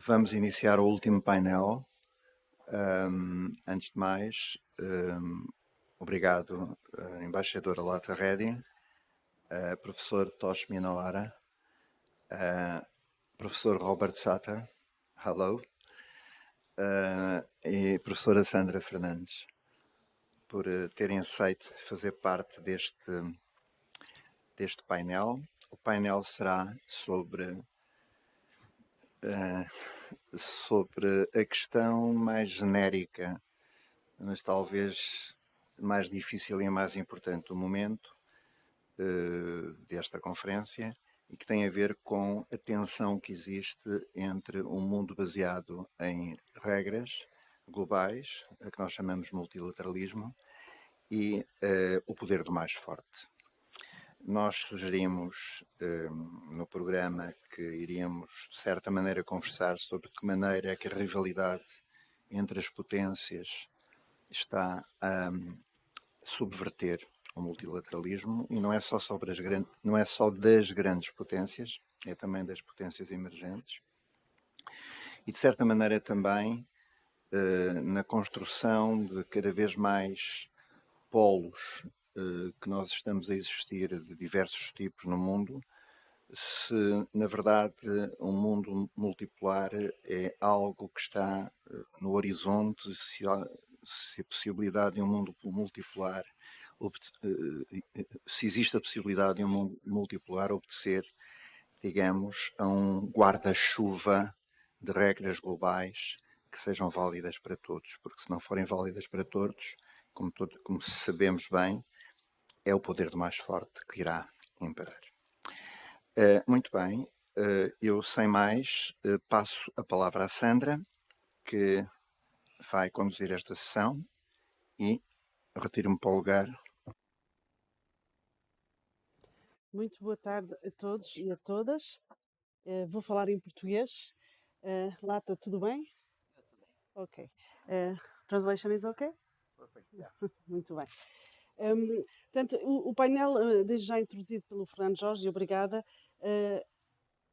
Vamos iniciar o último painel. Antes de mais, obrigado, embaixadora Latha Reddy, professor Tosh Minowara, professor Robert Sutter, hello, e professora Sandra Fernandes, por terem aceito fazer parte deste painel. O painel será sobre a questão mais genérica, mas talvez mais difícil e mais importante do momento desta conferência, e que tem a ver com a tensão que existe entre um mundo baseado em regras globais, a que nós chamamos multilateralismo, e o poder do mais forte. Nós sugerimos no programa que iríamos, de certa maneira, conversar sobre de que maneira é que a rivalidade entre as potências está a subverter o multilateralismo, e não é só sobre não é só das grandes potências, é também das potências emergentes, e de certa maneira também na construção de cada vez mais polos que nós estamos a existir de diversos tipos no mundo, se na verdade um mundo multipolar é algo que está no horizonte, se a possibilidade de um mundo multipolar, se existe a possibilidade de um mundo multipolar obedecer, digamos, a um guarda-chuva de regras globais que sejam válidas para todos, porque se não forem válidas para todos, como sabemos bem, é o poder do mais forte que irá imperar. Muito bem, eu sem mais passo a palavra à Sandra, que vai conduzir esta sessão, e retiro-me para o lugar. Muito boa tarde a todos e a todas. Vou falar em português. Latha, tudo bem? Ok. Translation is okay? Perfect, yeah. Muito bem. Portanto, o painel, desde já introduzido pelo Fernando Jorge, obrigada,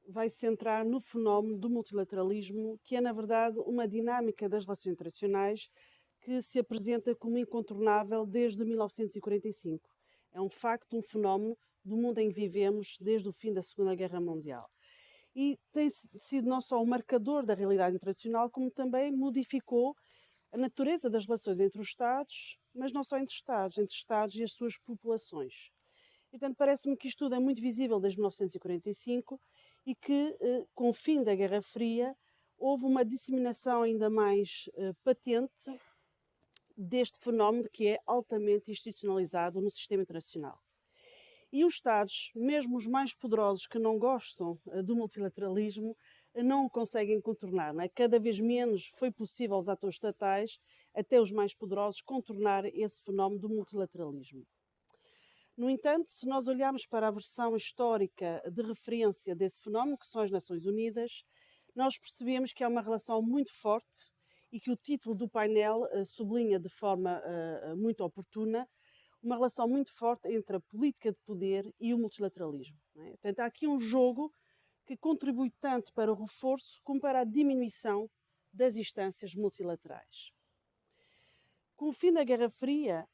vai centrar no fenómeno do multilateralismo, que é, na verdade, uma dinâmica das relações internacionais que se apresenta como incontornável desde 1945. É um facto, um fenómeno do mundo em que vivemos desde o fim da Segunda Guerra Mundial. E tem sido não só um marcador da realidade internacional, como também modificou a natureza das relações entre os Estados, mas não só entre Estados e as suas populações. E, portanto, parece-me que isto tudo é muito visível desde 1945 e que, com o fim da Guerra Fria, houve uma disseminação ainda mais patente deste fenómeno que é altamente institucionalizado no sistema internacional. E os Estados, mesmo os mais poderosos que não gostam do multilateralismo, não o conseguem contornar. Não é? Cada vez menos foi possível aos atores estatais, até os mais poderosos, contornar esse fenómeno do multilateralismo. No entanto, se nós olharmos para a versão histórica de referência desse fenómeno, que são as Nações Unidas, nós percebemos que há uma relação muito forte e que o título do painel sublinha de forma muito oportuna, uma relação muito forte entre a política de poder e o multilateralismo. Não é? Portanto, há aqui um jogo que contribui tanto para o reforço como para a diminuição das instâncias multilaterais. Com o fim da Guerra Fria,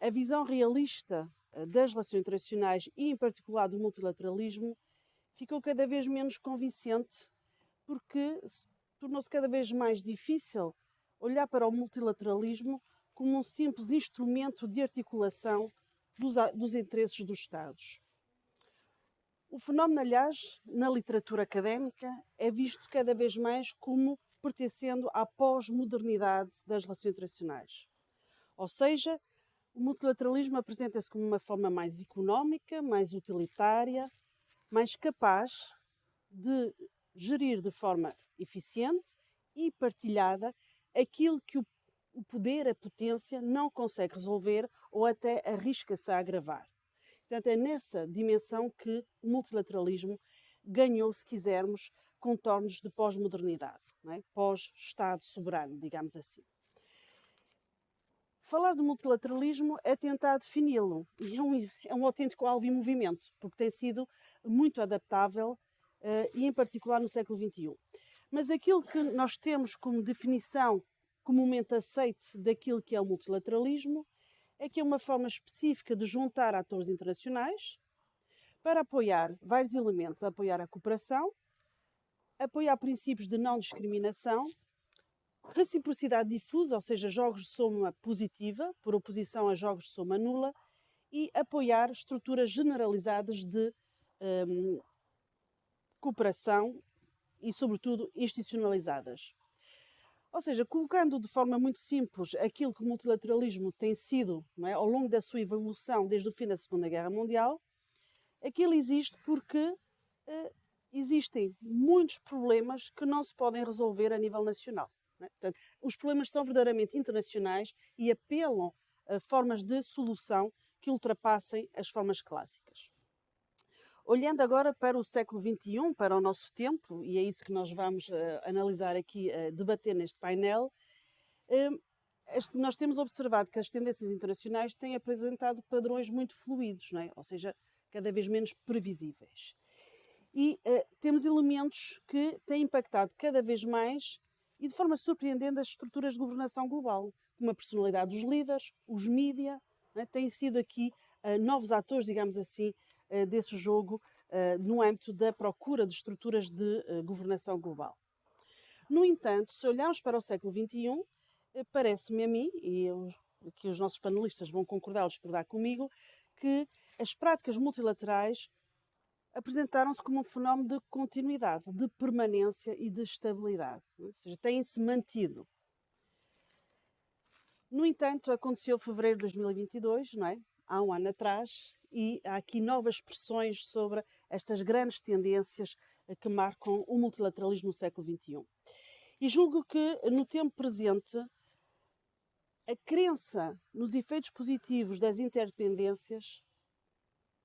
a visão realista das relações internacionais e, em particular, do multilateralismo, ficou cada vez menos convincente, porque tornou-se cada vez mais difícil olhar para o multilateralismo como um simples instrumento de articulação dos interesses dos Estados. O fenómeno, aliás, na literatura académica, é visto cada vez mais como pertencendo à pós-modernidade das relações internacionais. Ou seja, o multilateralismo apresenta-se como uma forma mais económica, mais utilitária, mais capaz de gerir de forma eficiente e partilhada aquilo que o poder, a potência, não consegue resolver ou até arrisca-se a agravar. Portanto, é nessa dimensão que o multilateralismo ganhou, se quisermos, contornos de pós-modernidade, não é? Pós-Estado soberano, digamos assim. Falar do multilateralismo é tentar defini-lo, e é um autêntico alvo em movimento, porque tem sido muito adaptável, e em particular no século XXI. Mas aquilo que nós temos como definição comumente aceite daquilo que é o multilateralismo é que é uma forma específica de juntar atores internacionais para apoiar vários elementos, apoiar a cooperação, apoiar princípios de não discriminação, reciprocidade difusa, ou seja, jogos de soma positiva, por oposição a jogos de soma nula, e apoiar estruturas generalizadas de cooperação e, sobretudo, institucionalizadas. Ou seja, colocando de forma muito simples aquilo que o multilateralismo tem sido, não é, ao longo da sua evolução desde o fim da Segunda Guerra Mundial, aquilo existe porque existem muitos problemas que não se podem resolver a nível nacional. Não é? Portanto, os problemas são verdadeiramente internacionais e apelam a formas de solução que ultrapassem as formas clássicas. Olhando agora para o século XXI, para o nosso tempo, e é isso que nós vamos analisar aqui, debater neste painel, nós temos observado que as tendências internacionais têm apresentado padrões muito fluidos, não é? Ou seja, cada vez menos previsíveis. E temos elementos que têm impactado cada vez mais e de forma surpreendente as estruturas de governação global, como a personalidade dos líderes, os mídia, é? Têm sido aqui novos atores, digamos assim, desse jogo no âmbito da procura de estruturas de governação global. No entanto, se olharmos para o século XXI, parece-me a mim, e aqui os nossos panelistas vão concordar ou discordar comigo, que as práticas multilaterais apresentaram-se como um fenómeno de continuidade, de permanência e de estabilidade. Ou seja, têm-se mantido. No entanto, aconteceu fevereiro de 2022, não é? Há um ano atrás, e há aqui novas expressões sobre estas grandes tendências que marcam o multilateralismo no século XXI. E julgo que, no tempo presente, a crença nos efeitos positivos das interdependências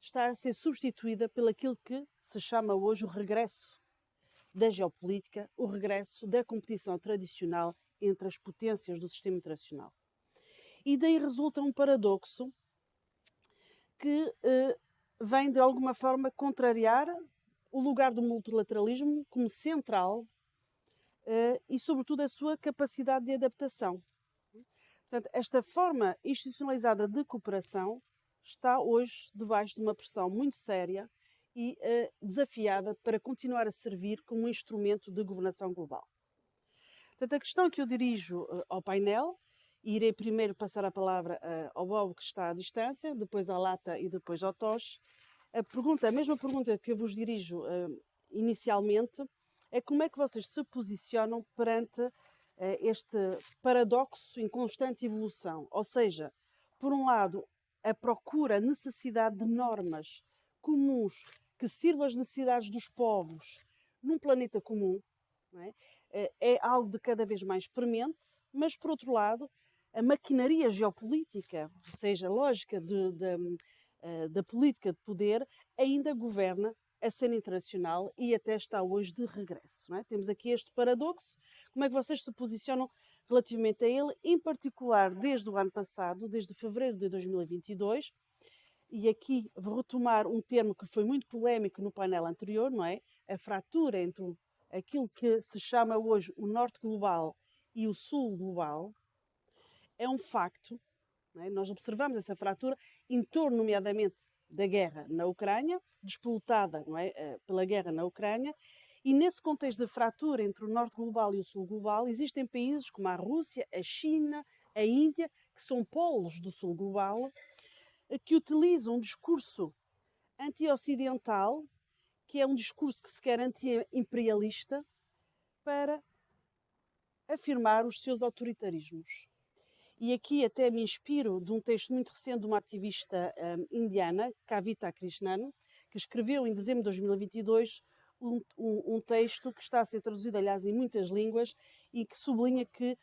está a ser substituída pelaquilo que se chama hoje o regresso da geopolítica, o regresso da competição tradicional entre as potências do sistema internacional. E daí resulta um paradoxo que vem, de alguma forma, contrariar o lugar do multilateralismo como central e, sobretudo, a sua capacidade de adaptação. Portanto, esta forma institucionalizada de cooperação está hoje debaixo de uma pressão muito séria e desafiada para continuar a servir como um instrumento de governação global. Portanto, a questão que eu dirijo ao painel, e irei primeiro passar a palavra ao Bob, que está à distância, depois à Latha e depois ao Tosh. A mesma pergunta que eu vos dirijo inicialmente é como é que vocês se posicionam perante este paradoxo em constante evolução. Ou seja, por um lado, a procura, a necessidade de normas comuns que sirvam às necessidades dos povos num planeta comum, não é? É algo de cada vez mais premente, mas, por outro lado, a maquinaria geopolítica, ou seja, a lógica da política de poder, ainda governa a cena internacional e até está hoje de regresso. Não é? Temos aqui este paradoxo. Como é que vocês se posicionam relativamente a ele, em particular desde o ano passado, desde fevereiro de 2022, e aqui vou retomar um termo que foi muito polémico no painel anterior, não é? A fratura entre aquilo que se chama hoje o norte global e o sul global, é um facto, não é? Nós observamos essa fratura em torno, nomeadamente, da guerra na Ucrânia, disputada, não é, pela guerra na Ucrânia, e nesse contexto de fratura entre o norte global e o sul global, existem países como a Rússia, a China, a Índia, que são polos do sul global, que utilizam um discurso anti-ocidental, que é um discurso que se quer anti-imperialista, para afirmar os seus autoritarismos. E aqui até me inspiro de um texto muito recente de uma ativista indiana, Kavita Krishnan, que escreveu em dezembro de 2022 um texto que está a ser traduzido, aliás, em muitas línguas, e que sublinha que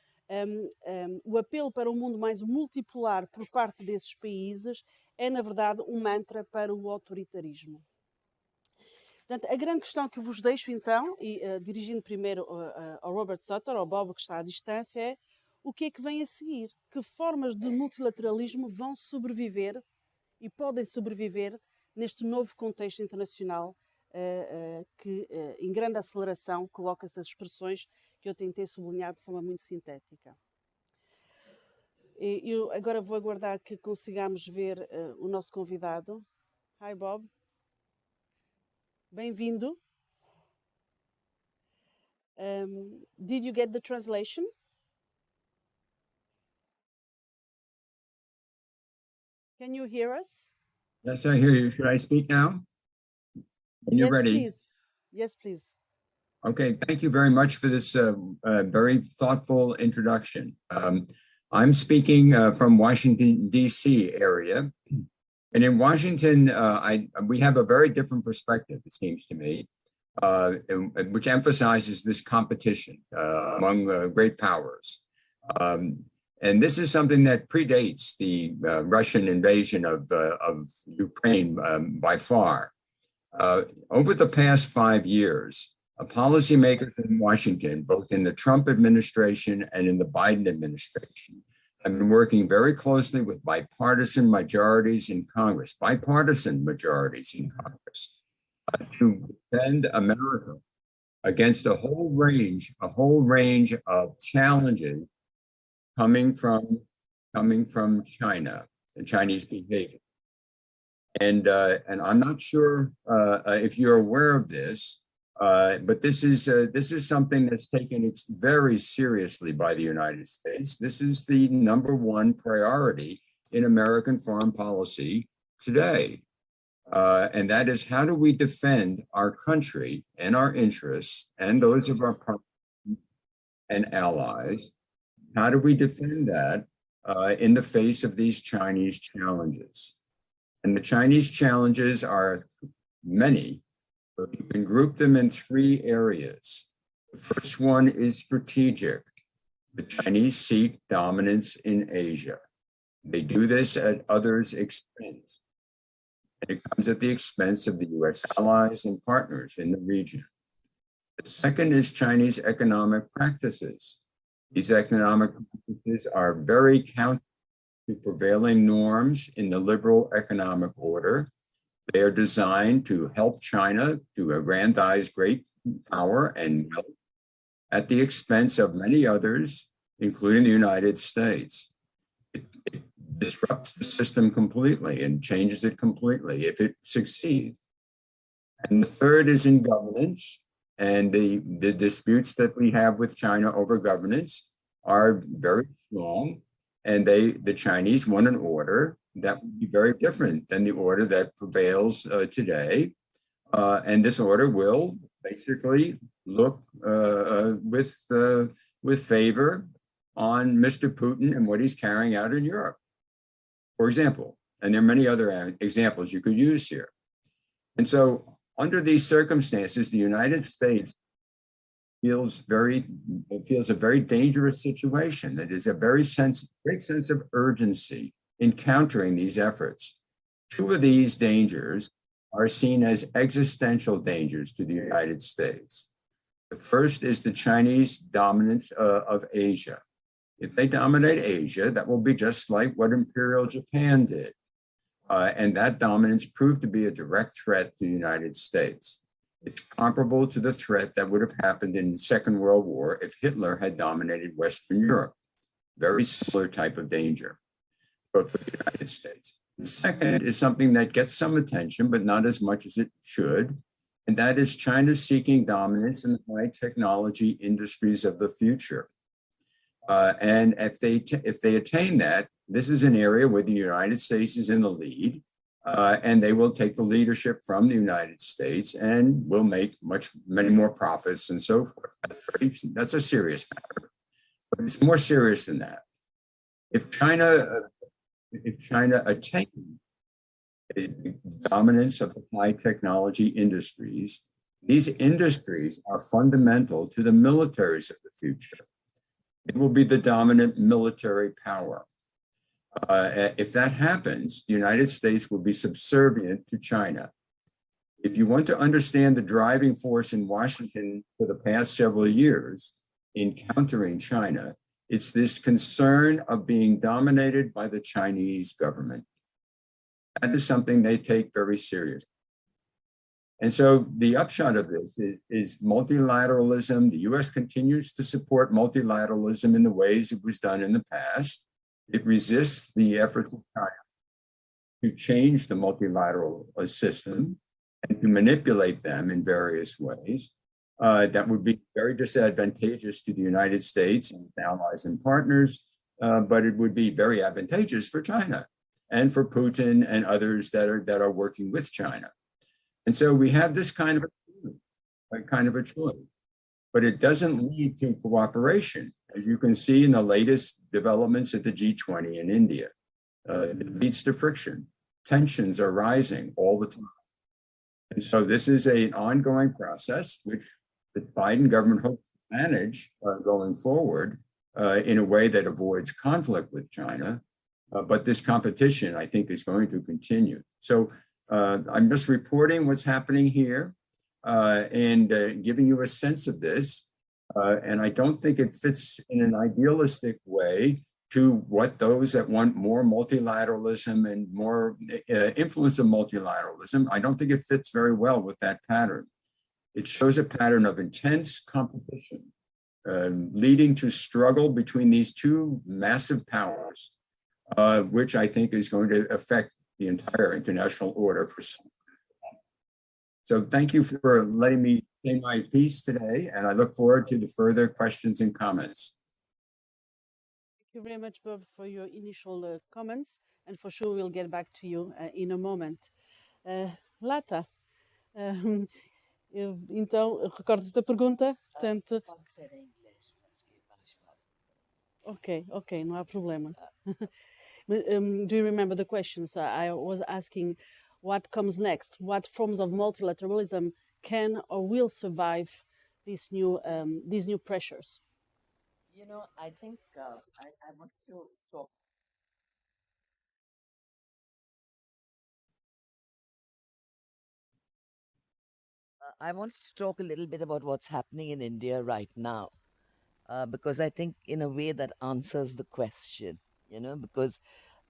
o apelo para um mundo mais multipolar por parte desses países é, na verdade, um mantra para o autoritarismo. Portanto, a grande questão que eu vos deixo, então, e dirigindo primeiro ao Robert Sutter, ao Bob, que está à distância, é o que é que vem a seguir? Que formas de multilateralismo vão sobreviver e podem sobreviver neste novo contexto internacional que em grande aceleração coloca essas expressões que eu tentei sublinhar de forma muito sintética. Eu agora vou aguardar que consigamos ver o nosso convidado. Hi, Bob. Bem-vindo. Did you get the translation? Can you hear us? Yes, I hear you. Should I speak now? When you're ready. Please. Yes, please. Okay, thank you very much for this very thoughtful introduction. I'm speaking from Washington, D.C. area. And in Washington, we have a very different perspective, it seems to me, which emphasizes this competition among great powers. And this is something that predates the Russian invasion of Ukraine by far. Over the past 5 years, policymakers in Washington, both in the Trump administration and in the Biden administration, have been working very closely with bipartisan majorities in Congress, to defend America against a whole range of challenges coming from China, the Chinese behavior. And I'm not sure if you're aware of this, but this is something that's taken very seriously by the United States. This is the #1 priority in American foreign policy today. And that is, how do we defend our country and our interests and those of our partners and allies? How do we defend that in the face of these Chinese challenges? And the Chinese challenges are many, but you can group them in 3 areas. The first one is strategic. The Chinese seek dominance in Asia. They do this at others' expense. And it comes at the expense of the US allies and partners in the region. The second is Chinese economic practices. These economic practices are very counter to prevailing norms in the liberal economic order. They are designed to help China to aggrandize great power and wealth at the expense of many others, including the United States. It disrupts the system completely and changes it completely if it succeeds. And the third is in governance. And the disputes that we have with China over governance are very strong. And the Chinese want an order that would be very different than the order that prevails today. And this order will basically look with favor on Mr. Putin and what he's carrying out in Europe, for example. And there are many other examples you could use here. And so under these circumstances, the United States feels a very dangerous situation. It is a great sense of urgency in countering these efforts. 2 of these dangers are seen as existential dangers to the United States. The first is the Chinese dominance of Asia. If they dominate Asia, that will be just like what Imperial Japan did. And that dominance proved to be a direct threat to the United States. It's comparable to the threat that would have happened in the Second World War if Hitler had dominated Western Europe. Very similar type of danger for the United States. The second is something that gets some attention, but not as much as it should. And that is China seeking dominance in the high technology industries of the future. And if they attain that, this is an area where the United States is in the lead, and they will take the leadership from the United States and will make many more profits and so forth. That's a serious matter, but it's more serious than that. If China attains the dominance of the high technology industries, these industries are fundamental to the militaries of the future. It will be the dominant military power. If that happens, the United States will be subservient to China. If you want to understand the driving force in Washington for the past several years in countering China, it's this concern of being dominated by the Chinese government. That is something they take very seriously. And so the upshot of this is multilateralism. The US continues to support multilateralism in the ways it was done in the past. It resists the efforts of China to change the multilateral system and to manipulate them in various ways. That would be very disadvantageous to the United States and its allies and partners, but it would be very advantageous for China and for Putin and others that are working with China. And so we have this kind of a choice, but it doesn't lead to cooperation, as you can see in the latest developments at the G20 in India. It leads to friction. Tensions are rising all the time. And so this is an ongoing process, which the Biden government hopes to manage going forward in a way that avoids conflict with China. But this competition, I think, is going to continue. So I'm just reporting what's happening here and giving you a sense of this. And I don't think it fits in an idealistic way to what those that want more multilateralism and more influence of multilateralism. I don't think it fits very well with that pattern. It shows a pattern of intense competition, leading to struggle between these two massive powers, which I think is going to affect the entire international order for some time. So thank you for letting me say my piece today, and I look forward to the further questions and comments. Thank you very much, Bob, for your initial comments, and for sure we'll get back to you in a moment. Latha, então, recordas da pergunta? Portanto, pode ser em inglês, acho que é mais fácil. Ok, não há problema. Do you remember the question? So I was asking what comes next, what forms of multilateralism can or will survive these new pressures? You know, I think I want to talk. I want to talk a little bit about what's happening in India right now, because I think in a way that answers the question, because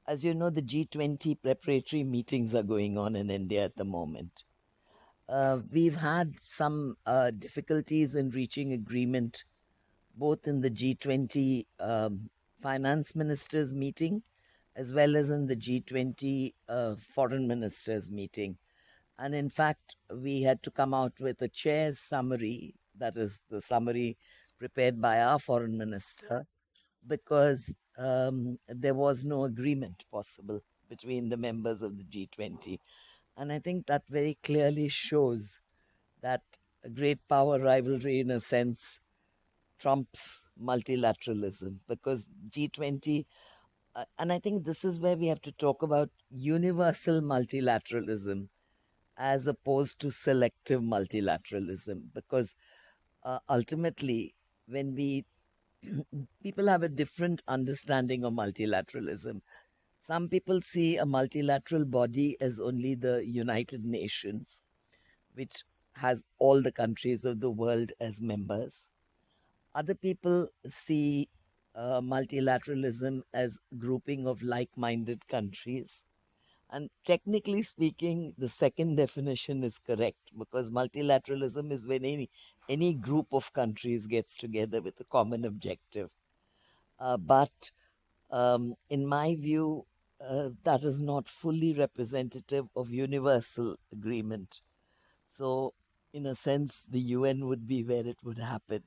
as you know, the G20 preparatory meetings are going on in India at the moment. We've had some difficulties in reaching agreement, both in the G20 finance ministers meeting, as well as in the G20 foreign ministers meeting. And in fact, we had to come out with a chair's summary, that is the summary prepared by our foreign minister, because there was no agreement possible between the members of the G20. And I think that very clearly shows that a great power rivalry, in a sense, trumps multilateralism, because G20, and I think this is where we have to talk about universal multilateralism as opposed to selective multilateralism, because ultimately, when people have a different understanding of multilateralism. Some people see a multilateral body as only the United Nations, which has all the countries of the world as members. Other people see multilateralism as a grouping of like-minded countries. And technically speaking, the second definition is correct, because multilateralism is when any group of countries gets together with a common objective. But in my view, that is not fully representative of universal agreement. So, in a sense, the UN would be where it would happen.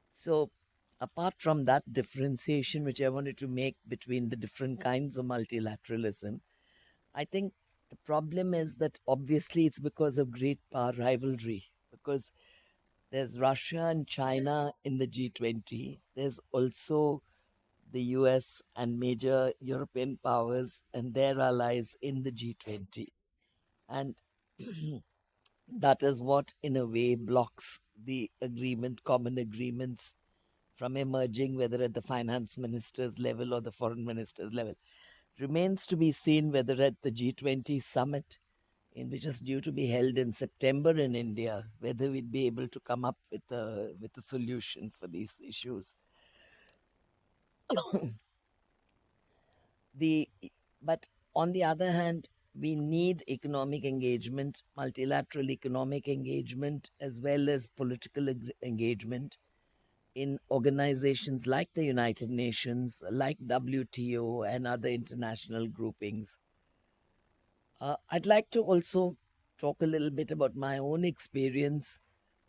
So, apart from that differentiation, which I wanted to make between the different kinds of multilateralism, I think the problem is that obviously it's because of great power rivalry, because there's Russia and China in the G20. There's also the US and major European powers and their allies in the G20. And that is what, in a way, blocks the common agreements from emerging, whether at the finance ministers level or the foreign ministers level. Remains to be seen whether at the G20 summit, which is due to be held in September in India, whether we'd be able to come up with a solution for these issues. But on the other hand, we need economic engagement, multilateral economic engagement, as well as political engagement in organizations like the United Nations, like WTO, and other international groupings. I'd like to also talk a little bit about my own experience,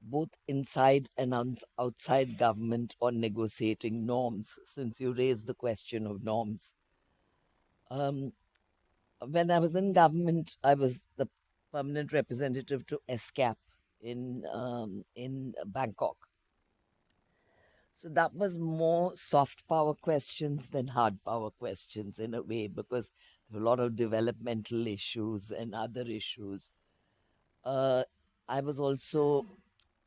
both inside and outside government, on negotiating norms, since you raised the question of norms. When I was in government, I was the permanent representative to ESCAP in Bangkok. So that was more soft power questions than hard power questions in a way, because there were a lot of developmental issues and other issues. I was also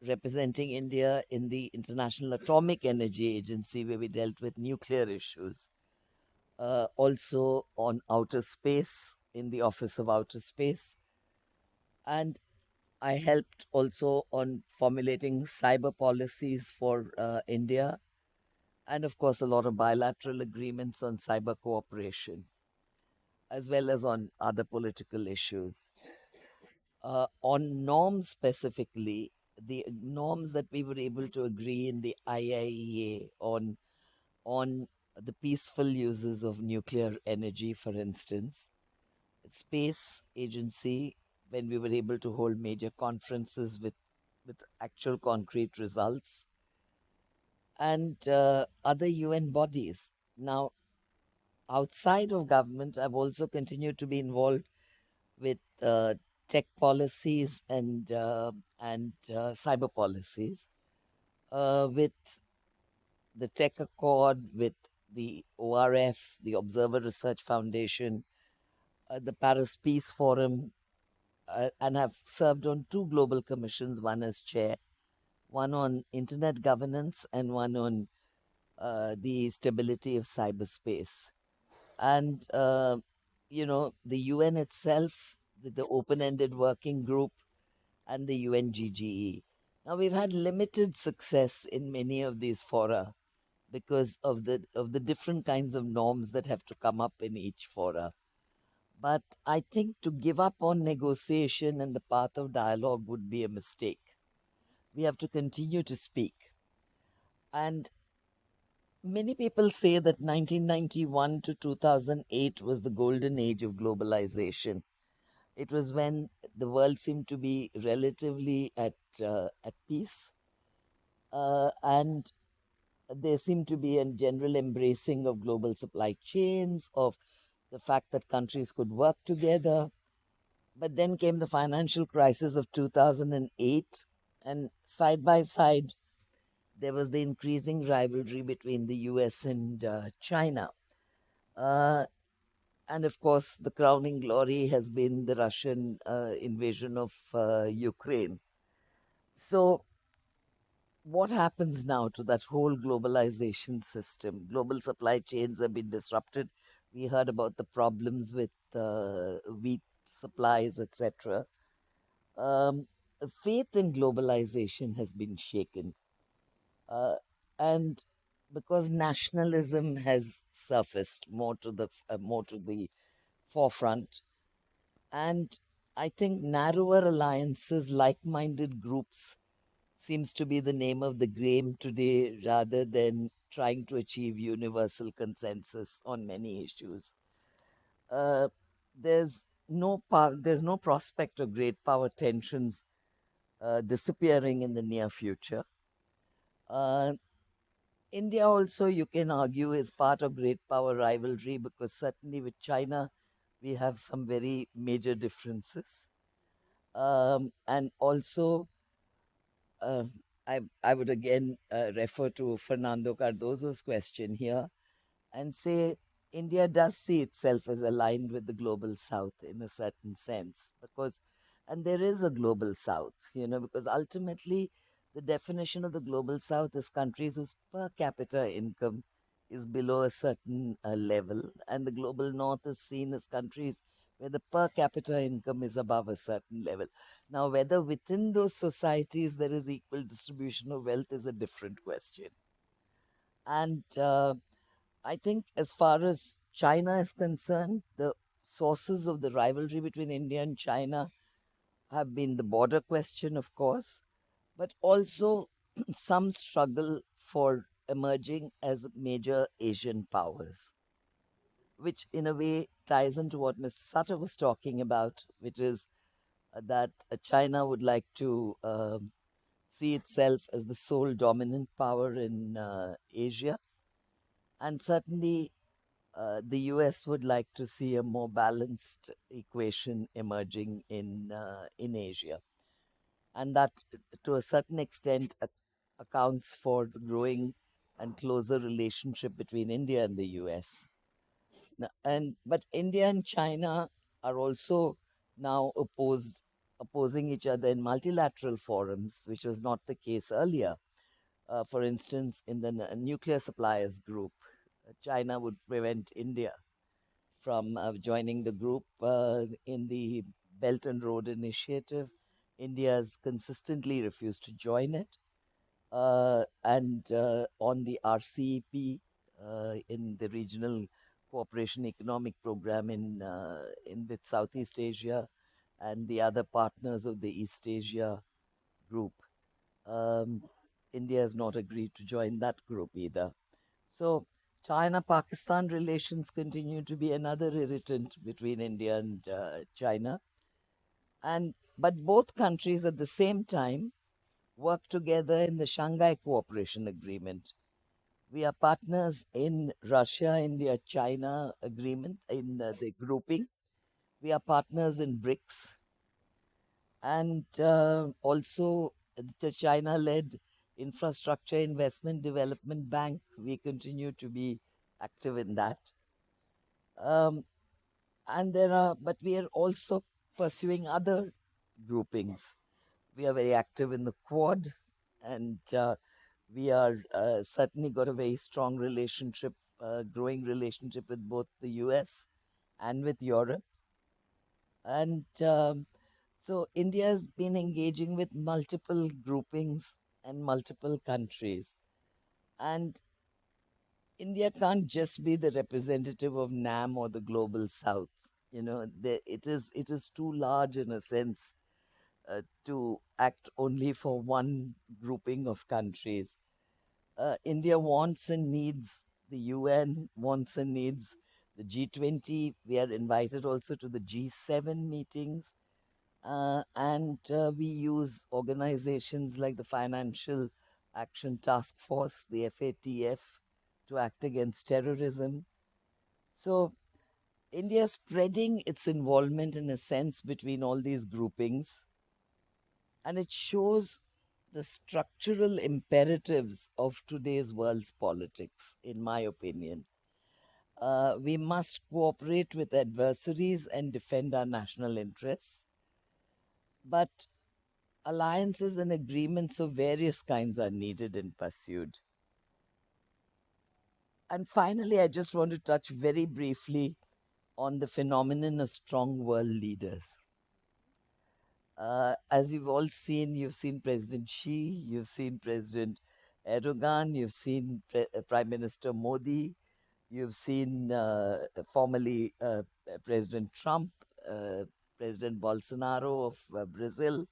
representing India in the International Atomic Energy Agency, where we dealt with nuclear issues. Also on outer space, in the Office of Outer Space. And I helped also on formulating cyber policies for India, and of course a lot of bilateral agreements on cyber cooperation, as well as on other political issues. On norms specifically, the norms that we were able to agree in the IAEA on the peaceful uses of nuclear energy, for instance, space agency, when we were able to hold major conferences with actual concrete results, and other UN bodies. Now, outside of government, I've also continued to be involved with tech policies and cyber policies, with the Tech Accord, with the ORF, the Observer Research Foundation, the Paris Peace Forum, and have served on two global commissions, one as chair, one on internet governance and one on the stability of cyberspace. And, the UN itself, with the open-ended working group and the UNGGE. Now, we've had limited success in many of these fora because of the different kinds of norms that have to come up in each fora. But I think to give up on negotiation and the path of dialogue would be a mistake. We have to continue to speak. And many people say that 1991 to 2008 was the golden age of globalization. It was when the world seemed to be relatively at peace, and there seemed to be a general embracing of global supply chains, of the fact that countries could work together. But then came the financial crisis of 2008, and side by side, there was the increasing rivalry between the US and China. And of course, the crowning glory has been the Russian invasion of Ukraine. So, what happens now to that whole globalization system? Global supply chains have been disrupted. We heard about the problems with wheat supplies, etc. Faith in globalization has been shaken. And because nationalism has surfaced more to the forefront, and I think narrower alliances, like-minded groups, seems to be the name of the game today, rather than trying to achieve universal consensus on many issues. There's no prospect of great power tensions disappearing in the near future. India also, you can argue, is part of great power rivalry, because certainly with China, we have some very major differences. And also, I would again refer to Fernando Cardozo's question here and say India does see itself as aligned with the global south in a certain sense, and there is a global south, because ultimately the definition of the global south is countries whose per capita income is below a certain level, and the global north is seen as countries where the per capita income is above a certain level. Now, whether within those societies there is equal distribution of wealth is a different question. And I think as far as China is concerned, the sources of the rivalry between India and China have been the border question, of course, but also some struggle for emerging as major Asian powers, which in a way ties into what Mr. Sutter was talking about, which is that China would like to see itself as the sole dominant power in Asia. And certainly the US would like to see a more balanced equation emerging in Asia. And that, to a certain extent, accounts for the growing and closer relationship between India and the US. But India and China are also now opposing each other in multilateral forums, which was not the case earlier. For instance, in the nuclear suppliers group, China would prevent India from joining the group. In the Belt and Road Initiative, India has consistently refused to join it. And on the RCEP, in the Regional Cooperation Economic Program in with Southeast Asia and the other partners of the East Asia group, India has not agreed to join that group either. So China-Pakistan relations continue to be another irritant between India and China. But both countries at the same time work together in the Shanghai Cooperation Agreement. We are partners in Russia, India, China agreement, in the grouping. We are partners in BRICS. And also the China-led Infrastructure Investment Development Bank, we continue to be active in that. But we are also pursuing other groupings. We are very active in the Quad, and we are certainly got a very strong relationship, growing relationship with both the US and with Europe. And so India has been engaging with multiple groupings and multiple countries. And India can't just be the representative of NAM or the global South. You know, it is too large in a sense to act only for one grouping of countries. India wants and needs the UN, wants and needs the G20. We are invited also to the G7 meetings. And we use organizations like the Financial Action Task Force, the FATF, to act against terrorism. So India is spreading its involvement in a sense between all these groupings, and it shows the structural imperatives of today's world's politics, in my opinion. We must cooperate with adversaries and defend our national interests. But alliances and agreements of various kinds are needed and pursued. And finally, I just want to touch very briefly on the phenomenon of strong world leaders. As you've all seen, you've seen President Xi, you've seen President Erdogan, you've seen Prime Minister Modi, you've seen formerly President Trump, President Bolsonaro of Brazil,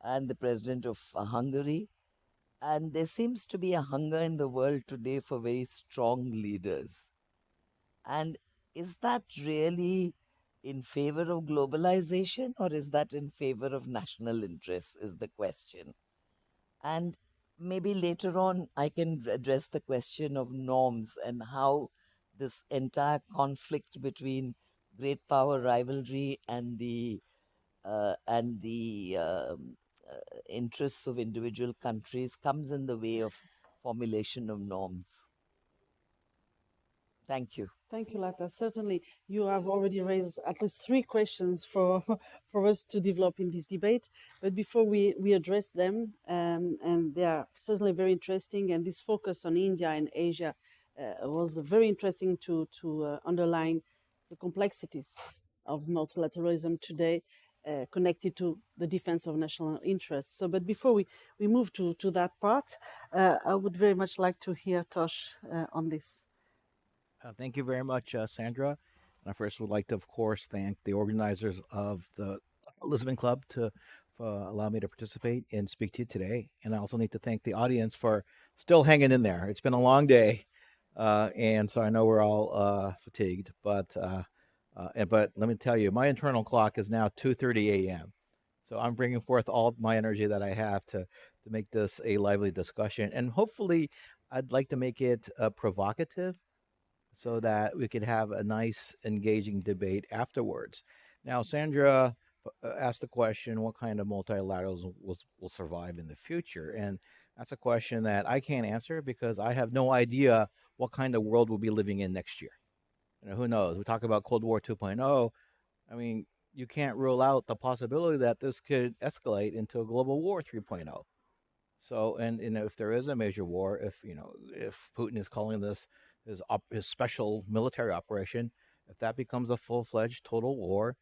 and the President of Hungary. And there seems to be a hunger in the world today for very strong leaders. And is that really in favor of globalization, or is that in favor of national interests, is the question. And maybe later on I can address the question of norms and how this entire conflict between great power rivalry and the interests of individual countries comes in the way of formulation of norms. Thank you. Thank you, Latha. Certainly, you have already raised at least 3 questions for us to develop in this debate. But before we address them, and they are certainly very interesting, and this focus on India and Asia was very interesting to underline the complexities of multilateralism today, connected to the defense of national interests. So, but before we move to that part, I would very much like to hear Tosh on this. Thank you very much, Sandra. And I first would like to, of course, thank the organizers of the Lisbon Club to allow me to participate and speak to you today. And I also need to thank the audience for still hanging in there. It's been a long day, and so I know we're all fatigued. But let me tell you, my internal clock is now 2:30 a.m. So I'm bringing forth all my energy that I have to make this a lively discussion, and hopefully, I'd like to make it provocative so that we could have a nice, engaging debate afterwards. Now, Sandra asked the question, what kind of multilateralism will survive in the future? And that's a question that I can't answer because I have no idea what kind of world we'll be living in next year. Who knows? We talk about Cold War 2.0. I mean, you can't rule out the possibility that this could escalate into a global war 3.0. So, and if there is a major war, if Putin is calling this his special military operation, if that becomes a full-fledged total war,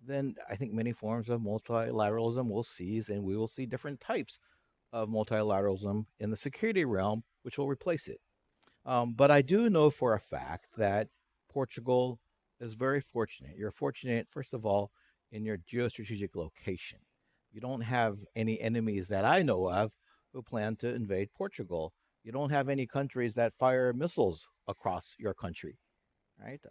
then I think many forms of multilateralism will cease, and we will see different types of multilateralism in the security realm, which will replace it. But I do know for a fact that Portugal is very fortunate. You're fortunate, first of all, in your geostrategic location. You don't have any enemies that I know of who plan to invade Portugal. You don't have any countries that fire missiles across your country, right?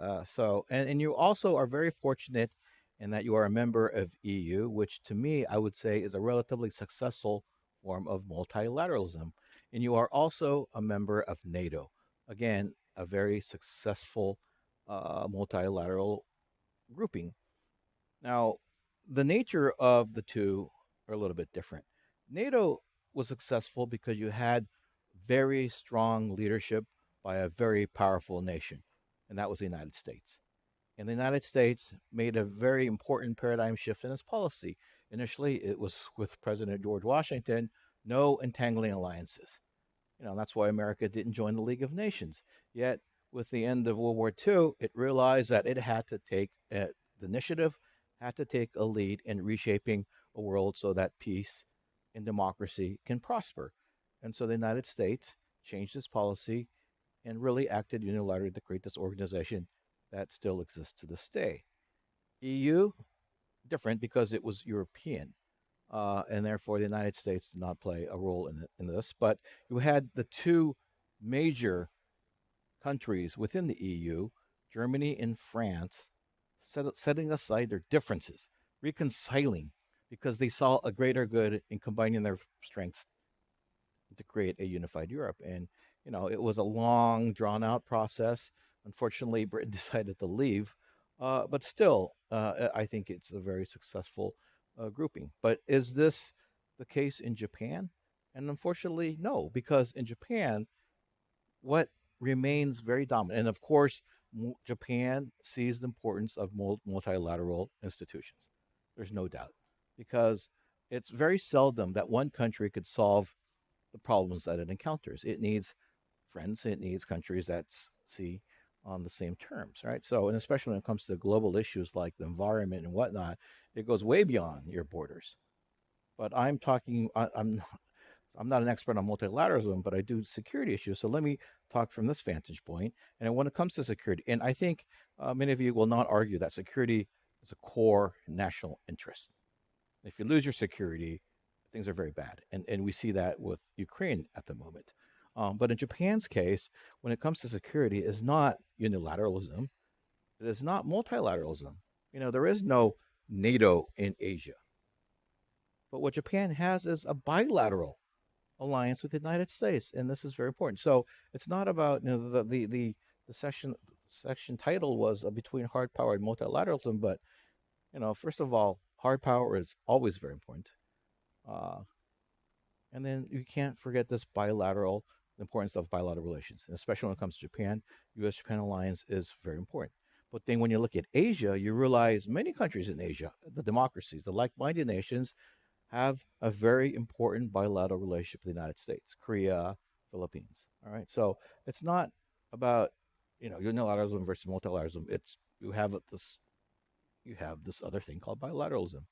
And you also are very fortunate in that you are a member of EU, which to me, I would say is a relatively successful form of multilateralism. And you are also a member of NATO. Again, a very successful multilateral grouping. Now, the nature of the two are a little bit different. NATO was successful because you had very strong leadership by a very powerful nation, and that was the United States. And the United States made a very important paradigm shift in its policy. Initially, it was with President George Washington, no entangling alliances. That's why America didn't join the League of Nations. Yet, with the end of World War II, it realized that it had to take the initiative, had to take a lead in reshaping a world so that peace and democracy can prosper. And so the United States changed its policy and really acted unilaterally to create this organization that still exists to this day. EU, different because it was European. And therefore, the United States did not play a role in this. But you had the two major countries within the EU, Germany and France, setting aside their differences, reconciling, because they saw a greater good in combining their strengths to create a unified Europe. And, it was a long, drawn out process. Unfortunately, Britain decided to leave. But still, I think it's a very successful grouping. But is this the case in Japan? And unfortunately, no, because in Japan, what remains very dominant, and of course, Japan sees the importance of multilateral institutions. There's no doubt, because it's very seldom that one country could solve the problems that it encounters. It needs friends, it needs countries that see on the same terms, right? So, and especially when it comes to global issues like the environment and whatnot, it goes way beyond your borders. But I'm talking, I'm not an expert on multilateralism, but I do security issues. So let me talk from this vantage point. And when it comes to security, and I think many of you will not argue that security is a core national interest. If you lose your security, things are very bad. And we see that with Ukraine at the moment. But in Japan's case, when it comes to security, it's not unilateralism. It is not multilateralism. There is no NATO in Asia. But what Japan has is a bilateral alliance with the United States, and this is very important. So it's not about the section title was between hard power and multilateralism, but first of all, hard power is always very important. And then you can't forget this the importance of bilateral relations, and especially when it comes to Japan. U.S.-Japan alliance is very important. But then when you look at Asia, you realize many countries in Asia, the democracies, the like-minded nations, have a very important bilateral relationship with the United States, Korea, Philippines. All right, so it's not about unilateralism versus multilateralism. It's you have this other thing called bilateralism.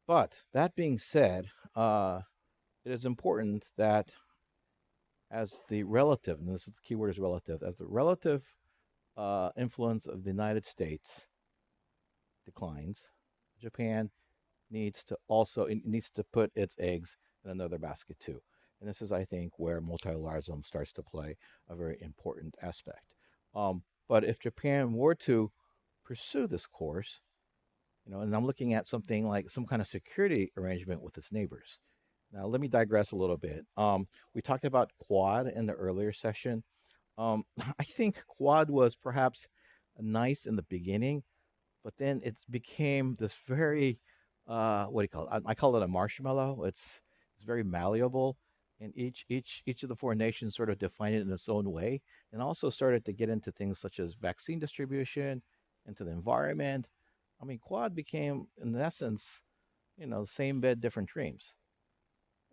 But that being said, it is important that as the relative, and this is the key word is relative, as the relative influence of the United States declines, Japan needs to put its eggs in another basket too. And this is, I think, where multilateralism starts to play a very important aspect. But if Japan were to pursue this course, and I'm looking at something like some kind of security arrangement with its neighbors. Now, let me digress a little bit. We talked about Quad in the earlier session. I think Quad was perhaps nice in the beginning, but then it became this very, what do you call it? I call it a marshmallow. It's very malleable, and each of the four nations sort of defined it in its own way, and also started to get into things such as vaccine distribution, into the environment. I mean, Quad became, in essence, the same bed, different dreams.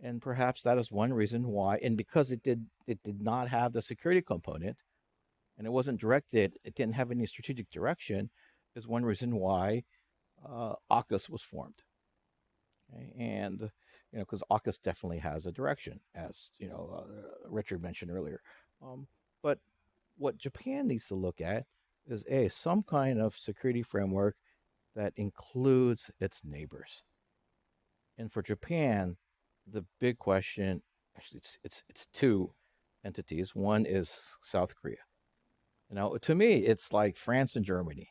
And perhaps that is one reason why, and because it did not have the security component, and it wasn't directed, it didn't have any strategic direction, is one reason why AUKUS was formed. Okay? And because AUKUS definitely has a direction, as Richard mentioned earlier. But what Japan needs to look at is some kind of security framework that includes its neighbors. And for Japan, the big question, actually, it's two entities. One is South Korea. To me, it's like France and Germany.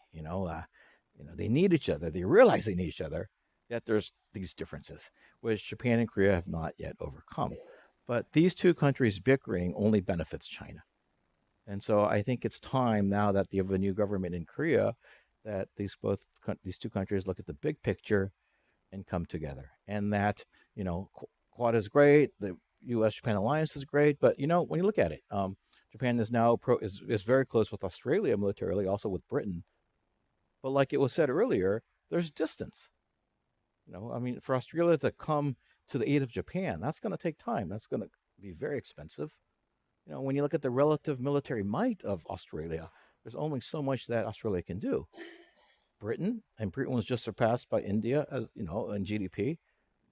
They need each other. They realize they need each other. Yet there's these differences, which Japan and Korea have not yet overcome. But these two countries bickering only benefits China. And so I think it's time now that you have a new government in Korea that these two countries look at the big picture and come together. And that, Quad is great, the U.S.-Japan alliance is great, but when you look at it, Japan is now is very close with Australia militarily, also with Britain. But like it was said earlier, there's distance. For Australia to come to the aid of Japan, that's going to take time. That's going to be very expensive. When you look at the relative military might of Australia, there's only so much that Australia can do. Britain was just surpassed by India, as in GDP.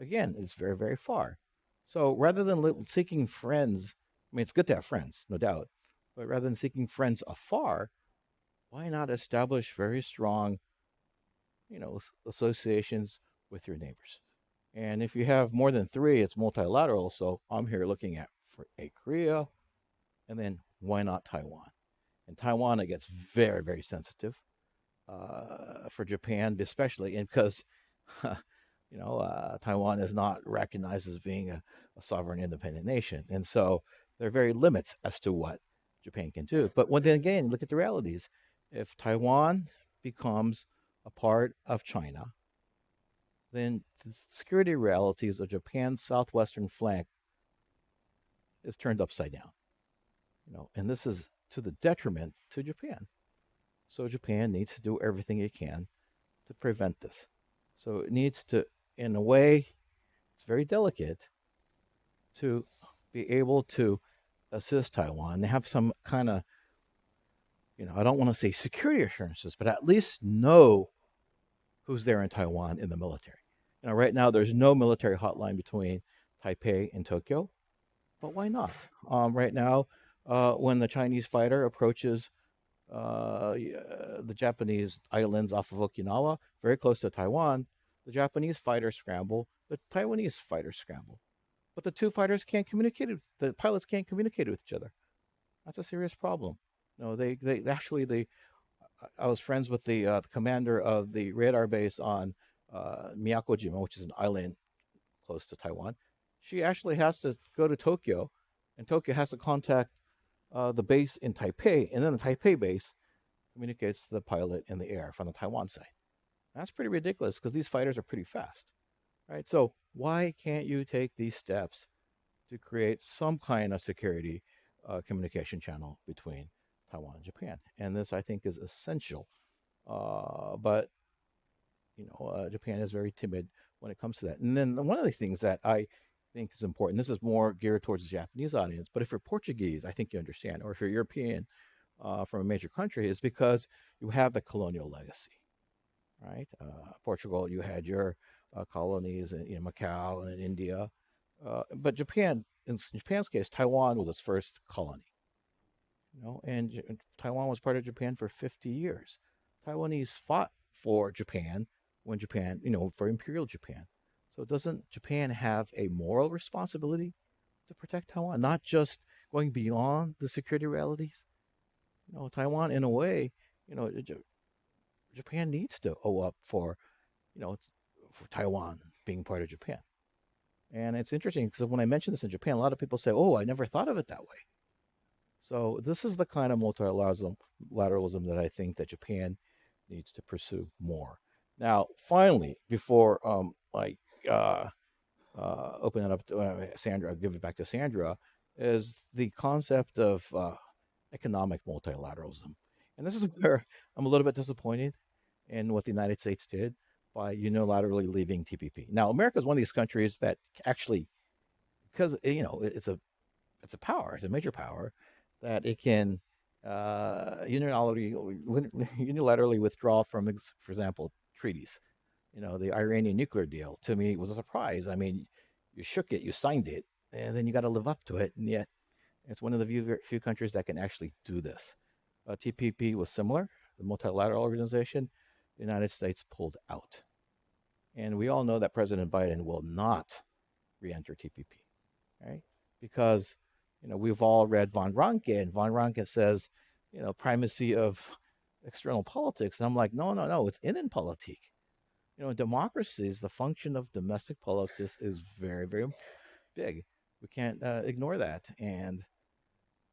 Again, it's very, very far. So rather than seeking friends, it's good to have friends, no doubt, but rather than seeking friends afar, why not establish very strong, associations with your neighbors? And if you have more than three, it's multilateral. So I'm here looking at for Korea, and then why not Taiwan? And Taiwan, it gets very, very sensitive for Japan, especially, and because Taiwan is not recognized as being a sovereign, independent nation, and so there are very limits as to what Japan can do. But then again, look at the realities. If Taiwan becomes a part of China, then the security realities of Japan's southwestern flank is turned upside down. And this is to the detriment to Japan. So Japan needs to do everything it can to prevent this. So it needs to, in a way, it's very delicate, to be able to assist Taiwan and have some kind of, I don't want to say security assurances, but at least know who's there in Taiwan in the military. Right now there's no military hotline between Taipei and Tokyo, but why not? Right now, when the Chinese fighter approaches the Japanese islands off of Okinawa, very close to Taiwan, the Japanese fighters scramble, the Taiwanese fighters scramble. But the two fighters can't communicate, the pilots can't communicate with each other. That's a serious problem. I was friends with the commander of the radar base on Miyakojima, which is an island close to Taiwan. She actually has to go to Tokyo, and Tokyo has to contact the base in Taipei, and then the Taipei base communicates to the pilot in the air from the Taiwan side. That's pretty ridiculous because these fighters are pretty fast, right? So why can't you take these steps to create some kind of security communication channel between Taiwan and Japan? And this, I think, is essential. But Japan is very timid when it comes to that. And then one of the things that I think is important, this is more geared towards the Japanese audience, but if you're Portuguese, I think you understand, or if you're European from a major country, is because you have the colonial legacy, right? Portugal, you had your colonies in Macau and in India, but Japan, in Japan's case, Taiwan was its first colony. And Taiwan was part of Japan for 50 years. Taiwanese fought for Japan when Japan, for Imperial Japan. So doesn't Japan have a moral responsibility to protect Taiwan, not just going beyond the security realities? Taiwan, in a way, Japan needs to owe up for Taiwan being part of Japan. And it's interesting because when I mention this in Japan, a lot of people say, "Oh, I never thought of it that way." So this is the kind of multilateralism that I think that Japan needs to pursue more. Now, finally, before I open it up to Sandra, give it back to Sandra, is the concept of economic multilateralism. And this is where I'm a little bit disappointed in what the United States did by unilaterally leaving TPP. Now, America is one of these countries that actually, because it's a power, it's a major power, that it can unilaterally withdraw from, for example, treaties. The Iranian nuclear deal, to me, was a surprise. I mean, you shook it, you signed it, and then you got to live up to it. And yet, it's one of the few countries that can actually do this. TPP was similar, the multilateral organization. The United States pulled out. And we all know that President Biden will not re-enter TPP, right? Because, we've all read von Ranke, and von Ranke says, primacy of external politics. And I'm like, no, it's Innenpolitik. In democracies, the function of domestic politics is very, very big. We can't ignore that. And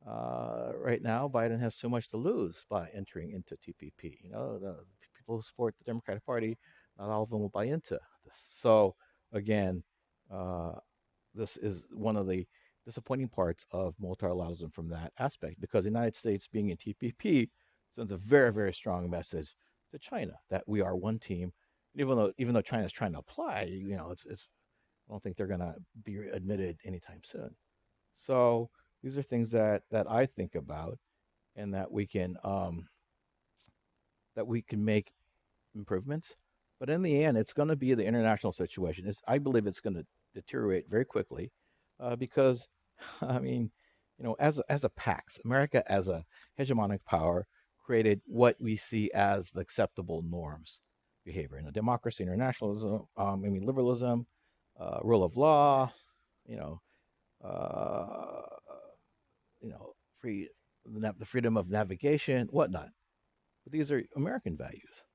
right now, Biden has too much to lose by entering into TPP. The people who support the Democratic Party, not all of them will buy into this. So, again, this is one of the disappointing parts of multilateralism from that aspect, because the United States being in TPP sends a very, very strong message to China that we are one team. Even though China's trying to apply, it's I don't think they're going to be admitted anytime soon. So these are things that I think about, and that we can make improvements. But in the end, it's going to be the international situation. I believe it's going to deteriorate very quickly because, I mean, as a Pax, America as a hegemonic power created what we see as the acceptable norms behavior. Democracy, internationalism, liberalism, rule of law, the freedom of navigation, whatnot. But these are American values.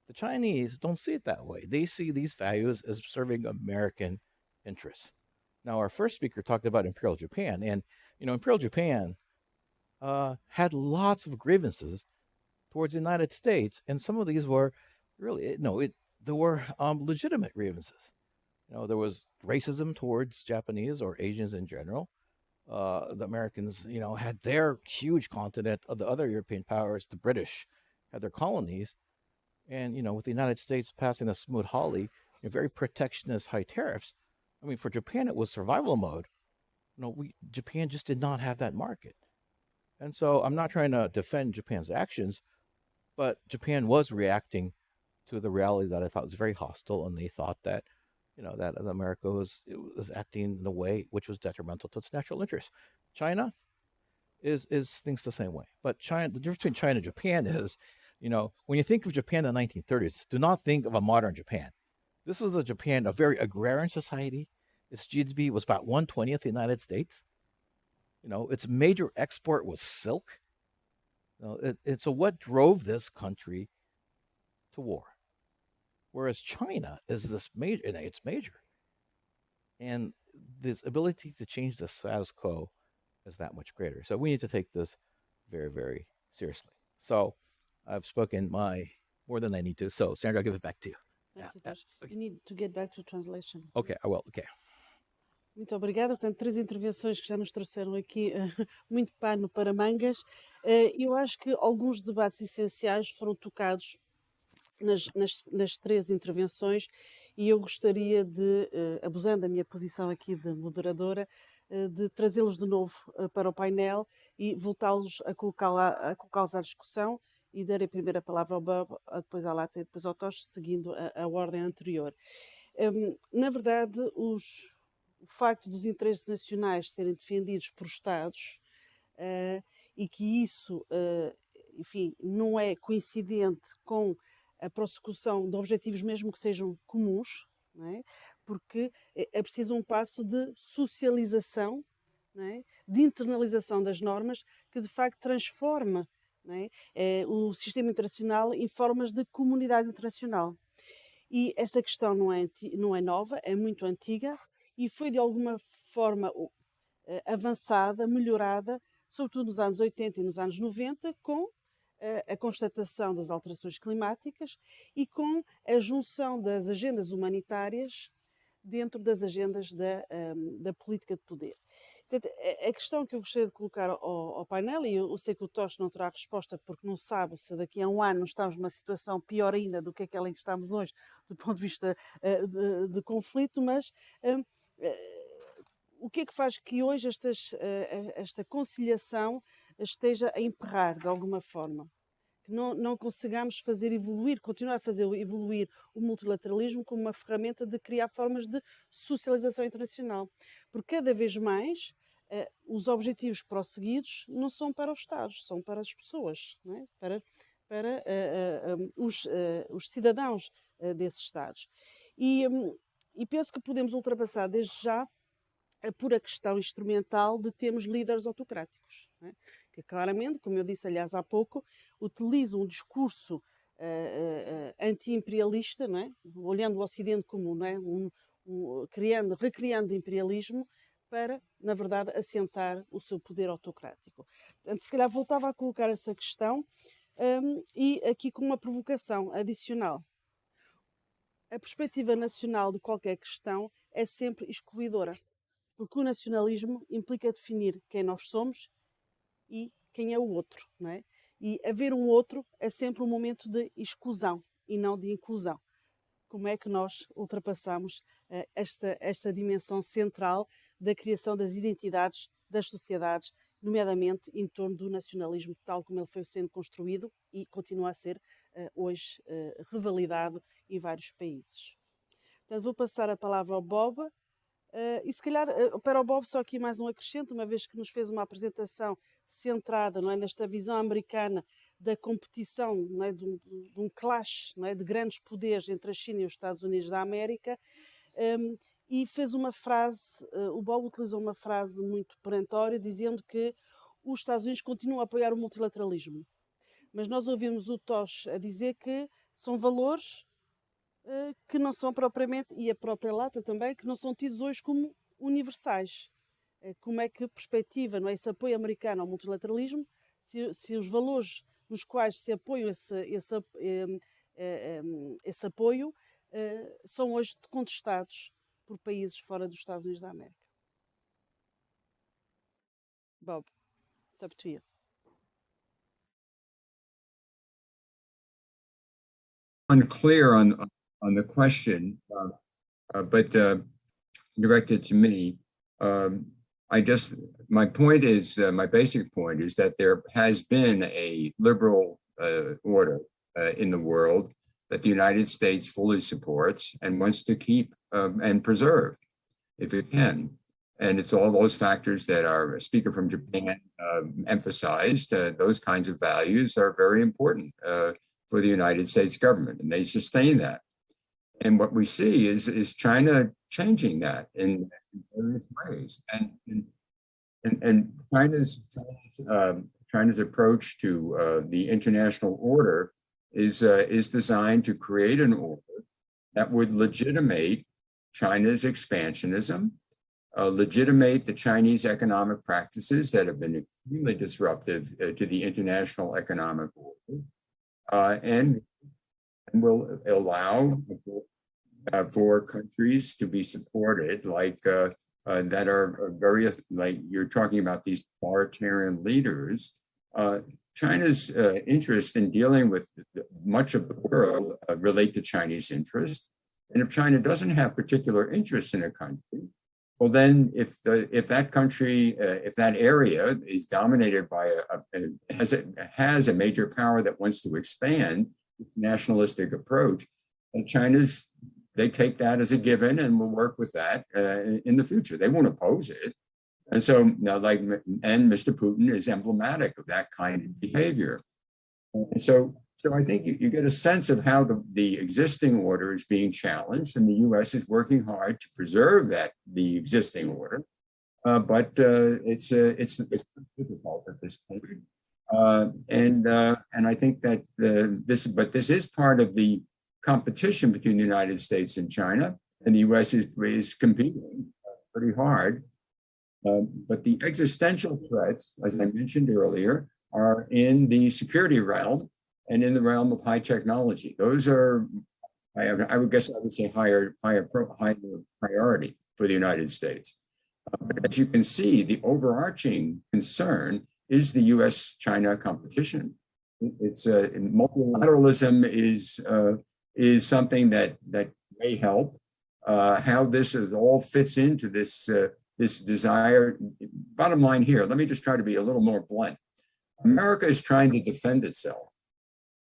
The Chinese don't see it that way. They see these values as serving American interests. Now, our first speaker talked about Imperial Japan, and Imperial Japan had lots of grievances towards the United States, and some of these were really there were legitimate grievances. There was racism towards Japanese or Asians in general. The Americans, had their huge continent. Of the other European powers, the British had their colonies, and with the United States passing the Smoot-Hawley, very protectionist high tariffs. I mean, for Japan, it was survival mode. Japan just did not have that market, and so I'm not trying to defend Japan's actions, but Japan was reacting to the reality that I thought was very hostile, and they thought that that America was acting in a way which was detrimental to its natural interests. China is thinks the same way, but the difference between China and Japan is, when you think of Japan in the 1930s, do not think of a modern Japan. This was a very agrarian society. Its GDP was about 1/20th of the United States. Its major export was silk. So what drove this country to war? Whereas China is this major, and it's major. And this ability to change the status quo is that much greater. So we need to take this very, very seriously. So I've spoken more than I need to. So Sandra, I'll give it back to you. Thank you, Tosh. You need to get back to translation. Okay, I will. Okay. Muito obrigada. Portanto, 3 intervenções que já nos trouxeram aqui muito pano para mangas. Eu acho que alguns debates essenciais foram tocados nas 3 intervenções, e eu gostaria de, abusando da minha posição aqui de moderadora, de trazê-los de novo para o painel e voltá-los a colocá-los à discussão, e dar a primeira palavra ao Bob, depois à Latha e depois ao Tosh, seguindo a ordem anterior. Na verdade, o facto dos interesses nacionais serem defendidos por Estados e que isso, enfim, não é coincidente com a prossecução de objetivos mesmo que sejam comuns, não é? Porque é preciso um passo de socialização, não é? De internalização das normas que de facto transforma, não é? O sistema internacional em formas de comunidade internacional. E essa questão não é nova, é muito antiga e foi de alguma forma avançada, melhorada, sobretudo nos anos 80 e nos anos 90, com a constatação das alterações climáticas e com a junção das agendas humanitárias dentro das agendas da política de poder. Portanto, a questão que eu gostaria de colocar ao painel, e eu sei que o Tosh não terá resposta porque não sabe se daqui a um ano estamos numa situação pior ainda do que aquela em que estamos hoje, do ponto de vista de conflito, mas o que é que faz que hoje esta conciliação esteja a emperrar de alguma forma? Que não consigamos fazer evoluir, continuar a fazer evoluir o multilateralismo como uma ferramenta de criar formas de socialização internacional. Porque cada vez mais os objetivos prosseguidos não são para os Estados, são para as pessoas, não é? para os cidadãos desses Estados. E penso que podemos ultrapassar desde já a pura questão instrumental de termos líderes autocráticos, não é? Que claramente, como eu disse aliás há pouco, utilizam um discurso anti-imperialista, não é? Olhando o Ocidente como, não é? Recriando o imperialismo para, na verdade, assentar o seu poder autocrático. Portanto, se calhar voltava a colocar essa questão e aqui com uma provocação adicional. A perspectiva nacional de qualquer questão é sempre excluidora, porque o nacionalismo implica definir quem nós somos e quem é o outro, não é? E haver um outro é sempre um momento de exclusão e não de inclusão. Como é que nós ultrapassamos esta dimensão central da criação das identidades das sociedades, nomeadamente em torno do nacionalismo, tal como ele foi sendo construído e continua a ser hoje revalidado em vários países. Portanto, vou passar a palavra ao Bob. E se calhar, para o Bob, só aqui mais um acrescento, uma vez que nos fez uma apresentação centrada, não é, nesta visão americana da competição, não é, de um clash, não é, de grandes poderes entre a China e os Estados Unidos da América, e fez uma frase, o Bob utilizou uma frase muito perentória, dizendo que os Estados Unidos continuam a apoiar o multilateralismo. Mas nós ouvimos o Tosh a dizer que são valores que não são propriamente, e a própria Latha também, que não são tidos hoje como universais. Como é que perspectiva, não é, esse apoio americano ao multilateralismo, se os valores nos quais se apoia esse apoio são hoje contestados por países fora dos Estados Unidos da América. Bob, it's up to you. Unclear on the question, but directed to me. My point is, my basic point is that there has been a liberal order in the world that the United States fully supports and wants to keep and preserve, if it can. And it's all those factors that our speaker from Japan emphasized. Those kinds of values are very important for the United States government, and they sustain that. And what we see is China changing that in various ways. And China's approach to the international order is designed to create an order that would legitimate China's expansionism, legitimate the Chinese economic practices that have been extremely disruptive to the international economic order, and will allow for countries to be supported, like that are various, like you're talking about these authoritarian leaders. China's interest in dealing with much of the world relate to Chinese interest. And if China doesn't have particular interest in a country, well, then if that country, if that area is dominated by has a major power that wants to expand its nationalistic approach, and they take that as a given and will work with that in the future. They won't oppose it, And so now, and Mr. Putin is emblematic of that kind of behavior. And so I think you get a sense of how the existing order is being challenged, and the U.S. is working hard to preserve the existing order. But it's difficult at this point. And I think that this is part of the competition between the United States and China, and the U.S. is competing pretty hard. But the existential threats, as I mentioned earlier, are in the security realm and in the realm of high technology. Those are, I would say, higher priority for the United States. But as you can see, the overarching concern is the U.S.-China competition. It's multilateralism is something that may help. How this all fits into this desire. Bottom line here, let me just try to be a little more blunt. America is trying to defend itself.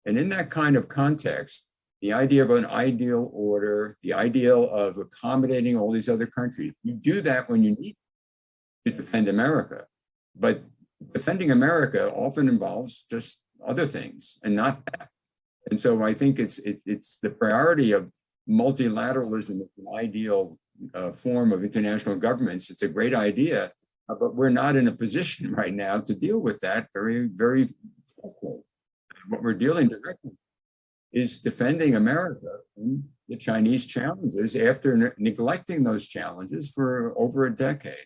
And in that kind of context, the idea of an ideal order, the ideal of accommodating all these other countries, you do that when you need to defend America. But defending America often involves just other things and not that. And so I think it's the priority of multilateralism as an ideal form of international governments. It's a great idea, but we're not in a position right now to deal with that very, very quickly. What we're dealing directly is defending America from the Chinese challenges after neglecting those challenges for over a decade.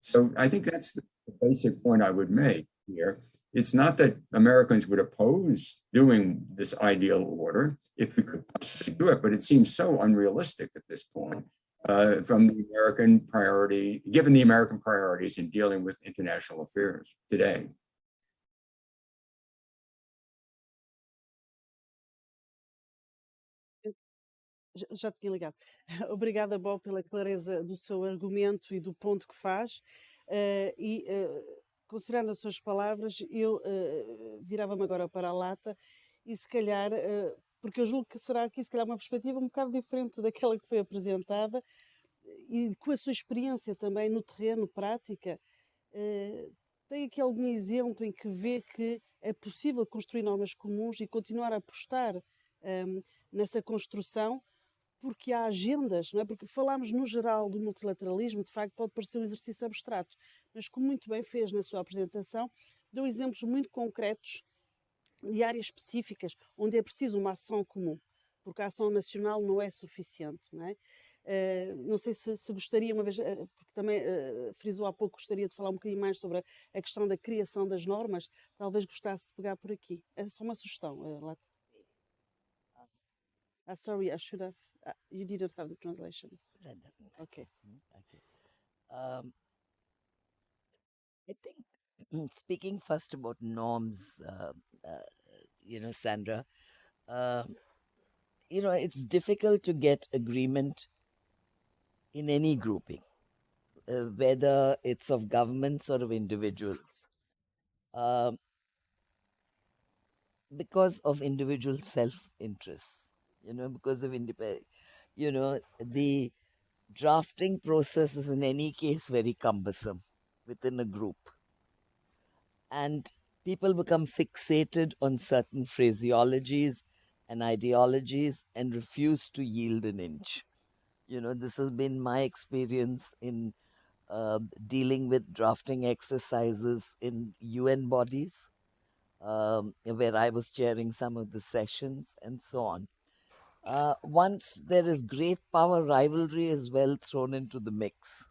So I think that's the basic point I would make here. It's not that Americans would oppose doing this ideal order if we could possibly do it, but it seems so unrealistic at this point from the American priority, given the American priorities in dealing with international affairs today. Já tinha ligado. Obrigada, Bob, pela clareza do seu argumento e do ponto que faz. Considerando as suas palavras, eu virava-me agora para a Latha e se calhar, porque eu julgo que será aqui se calhar uma perspectiva um bocado diferente daquela que foi apresentada e com a sua experiência também no terreno, prática, tem aqui algum exemplo em que vê que é possível construir normas comuns e continuar a apostar nessa construção, porque há agendas, não é? Porque falámos no geral do multilateralismo, de facto pode parecer um exercício abstrato, mas como muito bem fez na sua apresentação, deu exemplos muito concretos de áreas específicas onde é preciso uma ação comum, porque a ação nacional não é suficiente, não é? Não sei se gostaria, uma vez, porque também frisou há pouco, gostaria de falar um bocadinho mais sobre a questão da criação das normas, talvez gostasse de pegar por aqui. É só uma sugestão, Latha. Sorry, I should have. You didn't have the translation. That doesn't matter. Okay. Okay. I think speaking first about norms, Sandra, it's difficult to get agreement in any grouping, whether it's of governments or of individuals, because of individual self-interests. Because of the drafting process is in any case very cumbersome within a group. And people become fixated on certain phraseologies and ideologies and refuse to yield an inch. This has been my experience in dealing with drafting exercises in UN bodies, where I was chairing some of the sessions and so on. Once there is great power rivalry as well thrown into the mix,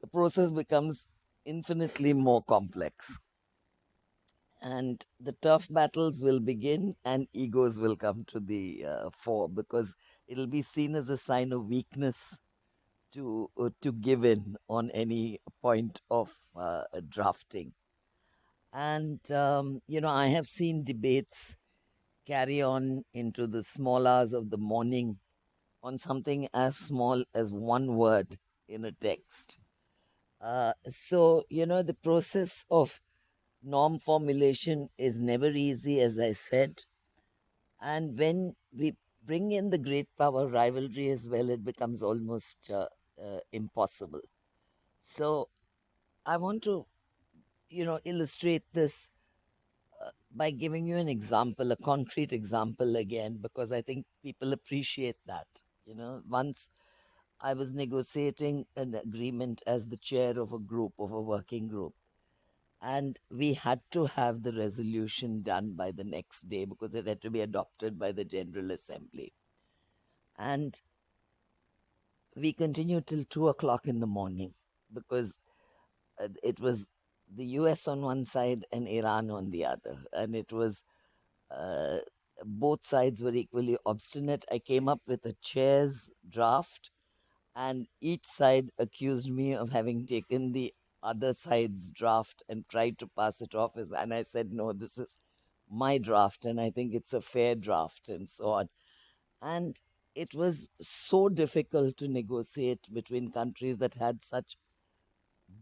the process becomes infinitely more complex. And the tough battles will begin and egos will come to the fore, because it'll be seen as a sign of weakness to give in on any point of drafting. And, I have seen debates carry on into the small hours of the morning on something as small as one word in a text. So, the process of norm formulation is never easy, as I said. And when we bring in the great power rivalry as well, it becomes almost impossible. So I want to, illustrate this by giving you an example, a concrete example again, because I think people appreciate that. Once I was negotiating an agreement as the chair of a group, of a working group, and we had to have the resolution done by the next day because it had to be adopted by the General Assembly. And we continued till 2 o'clock in the morning because it was the US on one side and Iran on the other. And it was both sides were equally obstinate. I came up with a chair's draft, and each side accused me of having taken the other side's draft and tried to pass it off as, and I said, no, this is my draft, and I think it's a fair draft, and so on. And it was so difficult to negotiate between countries that had such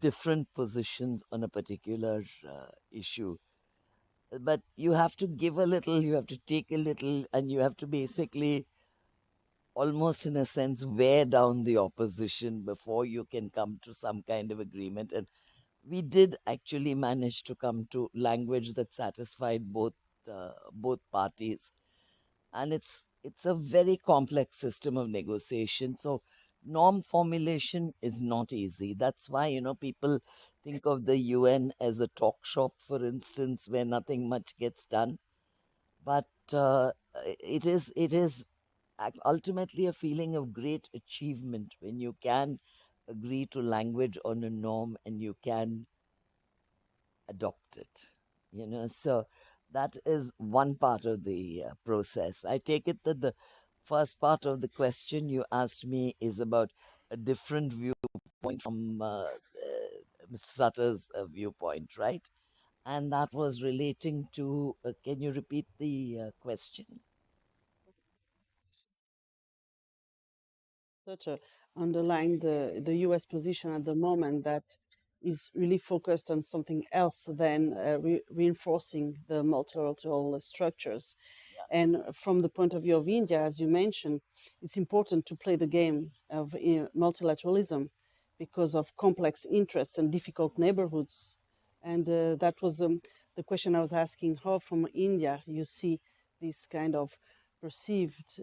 different positions on a particular issue. But you have to give a little, you have to take a little, and you have to basically almost in a sense wear down the opposition before you can come to some kind of agreement. And we did actually manage to come to language that satisfied both parties. And it's a very complex system of negotiation. So norm formulation is not easy. That's why people think of the UN as a talk shop, for instance, where nothing much gets done. But it is ultimately a feeling of great achievement when you can agree to language on a norm and you can adopt it. So that is one part of the process. I take it that the first part of the question you asked me is about a different viewpoint from Mr. Sutter's viewpoint, right? And that was relating to can you repeat the question? To underline the US position at the moment that is really focused on something else than reinforcing the multilateral structures. And from the point of view of India, as you mentioned, it's important to play the game of multilateralism because of complex interests and difficult neighborhoods. And that was the question I was asking, how from India you see this kind of perceived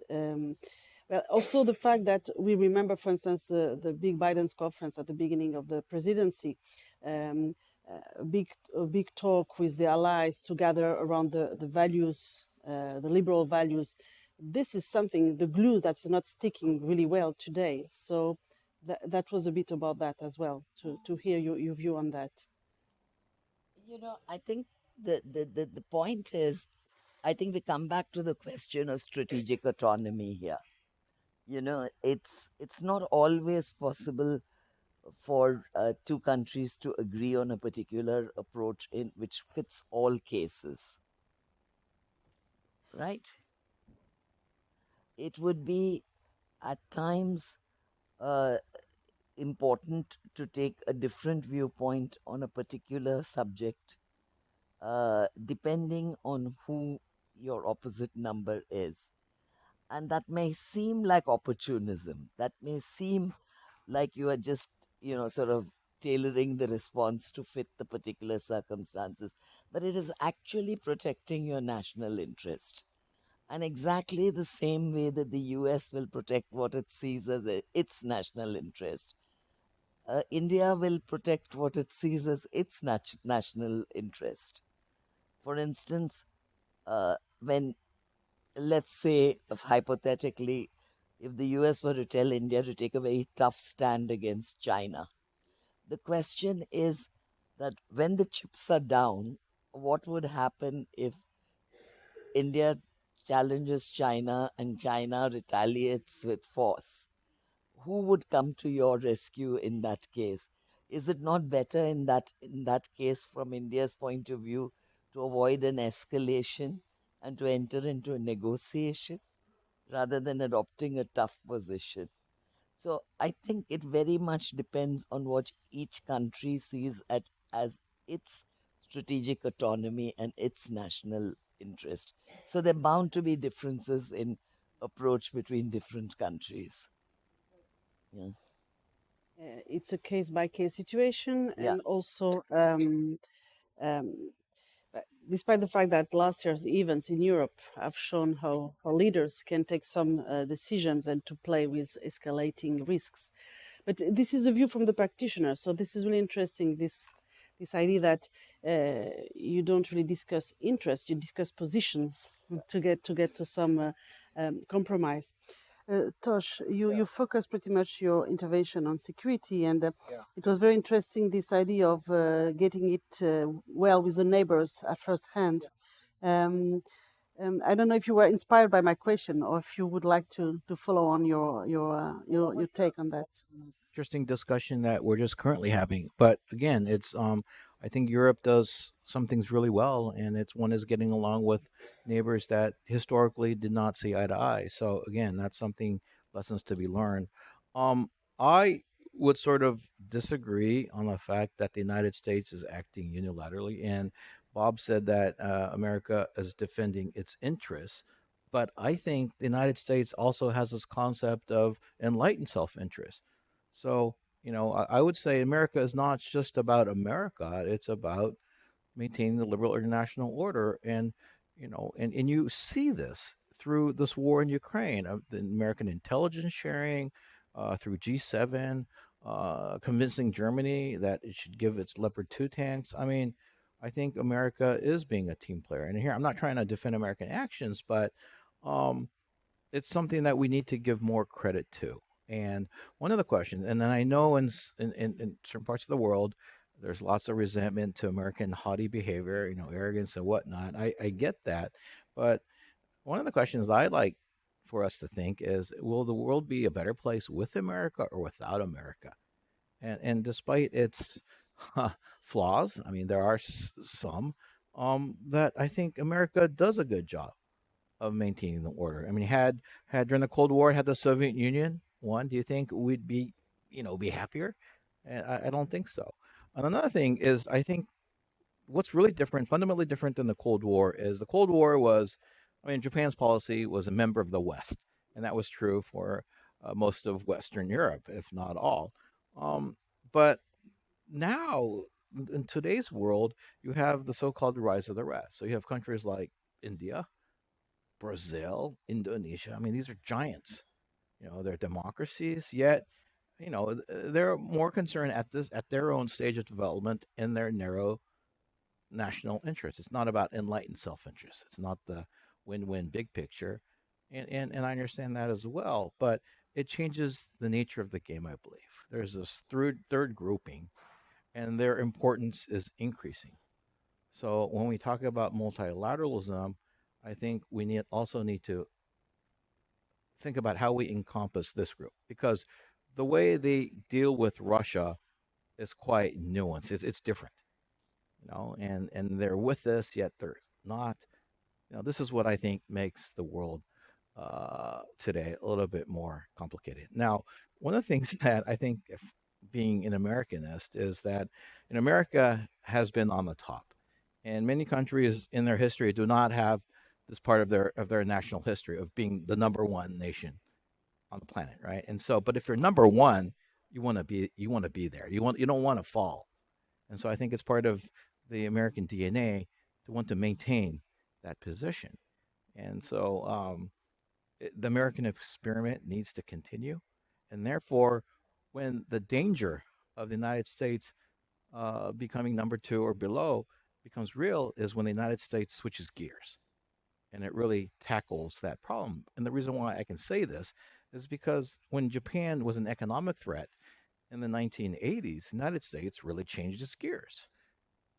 well, also the fact that we remember, for instance, the big Biden's conference at the beginning of the presidency, a big talk with the allies to gather around the values, the liberal values. This is something, the glue that is not sticking really well today. So that was a bit about that as well, to hear your view on that. I think the point is, I think we come back to the question of strategic autonomy here. It's not always possible for two countries to agree on a particular approach in which fits all cases, right? It would be at times important to take a different viewpoint on a particular subject, depending on who your opposite number is. And that may seem like opportunism. That may seem like you are just, sort of tailoring the response to fit the particular circumstances. But it is actually protecting your national interest. And exactly the same way that the US will protect what it sees as its national interest, India will protect what it sees as its national interest. For instance, when, let's say, hypothetically, if the US were to tell India to take a very tough stand against China, the question is that when the chips are down, what would happen if India challenges China and China retaliates with force? Who would come to your rescue in that case? Is it not better in that case, from India's point of view, to avoid an escalation and to enter into a negotiation rather than adopting a tough position? So I think it very much depends on what each country sees as its strategic autonomy and its national interest. So there are bound to be differences in approach between different countries. Yeah. it's a case-by-case situation, Yeah. and also despite the fact that last year's events in Europe have shown how leaders can take some decisions and to play with escalating risks. But this is a view from the practitioner, so this is really interesting, this idea that you don't really discuss interest, you discuss positions to get to some compromise. Tosh, you focus pretty much your intervention on security, and it was very interesting, this idea of getting it well with the neighbors at first hand. I don't know if you were inspired by my question, or if you would like to follow on your take on that. Interesting discussion that we're just currently having. But again, it's I think Europe does some things really well, and it's one is getting along with neighbors that historically did not see eye to eye. So again, that's something lessons to be learned. I would sort of disagree on the fact that the United States is acting unilaterally, and Bob said that America is defending its interests. But I think the United States also has this concept of enlightened self interest. So, I would say America is not just about America, it's about maintaining the liberal international order. And you see this through this war in Ukraine, the American intelligence sharing, through G7, convincing Germany that it should give its Leopard 2 tanks. I mean, I think America is being a team player. And here, I'm not trying to defend American actions, but um, it's something that we need to give more credit to. And one of the questions, and then I know in certain parts of the world, there's lots of resentment to American haughty behavior, arrogance and whatnot. I get that. But one of the questions that I'd like for us to think is, will the world be a better place with America or without America? And despite its flaws, I mean, there are some, that I think America does a good job of maintaining the order. I mean, had during the Cold War had the Soviet Union won, do you think we'd be happier? And I don't think so. And another thing is, I think what's really different, fundamentally different than the Cold War, is the Cold War was, I mean, Japan's policy was a member of the West, and that was true for most of Western Europe, if not all. But now, in today's world, you have the so-called rise of the rest. So you have countries like India, Brazil, Indonesia. I mean, these are giants. They're democracies, yet they're more concerned at their own stage of development in their narrow national interest. It's not about enlightened self-interest. It's not the win-win big picture, and I understand that as well. But it changes the nature of the game. I believe there's this third grouping, and their importance is increasing. So when we talk about multilateralism, I think we also need to think about how we encompass this group, because the way they deal with Russia is quite nuanced. It's different, and they're with us, yet they're not. This is what I think makes the world today a little bit more complicated. Now, one of the things that I think, if being an Americanist, is that America has been on the top, and many countries in their history do not have this part of their national history of being the number one nation on the planet, right? And so, but if you're number one, you want to be there. You don't want to fall. And so I think it's part of the American DNA to want to maintain that position. And so the American experiment needs to continue. And therefore, when the danger of the United States becoming number two or below becomes real, is when the United States switches gears and it really tackles that problem. And the reason why I can say this is because when Japan was an economic threat in the 1980s, the United States really changed its gears.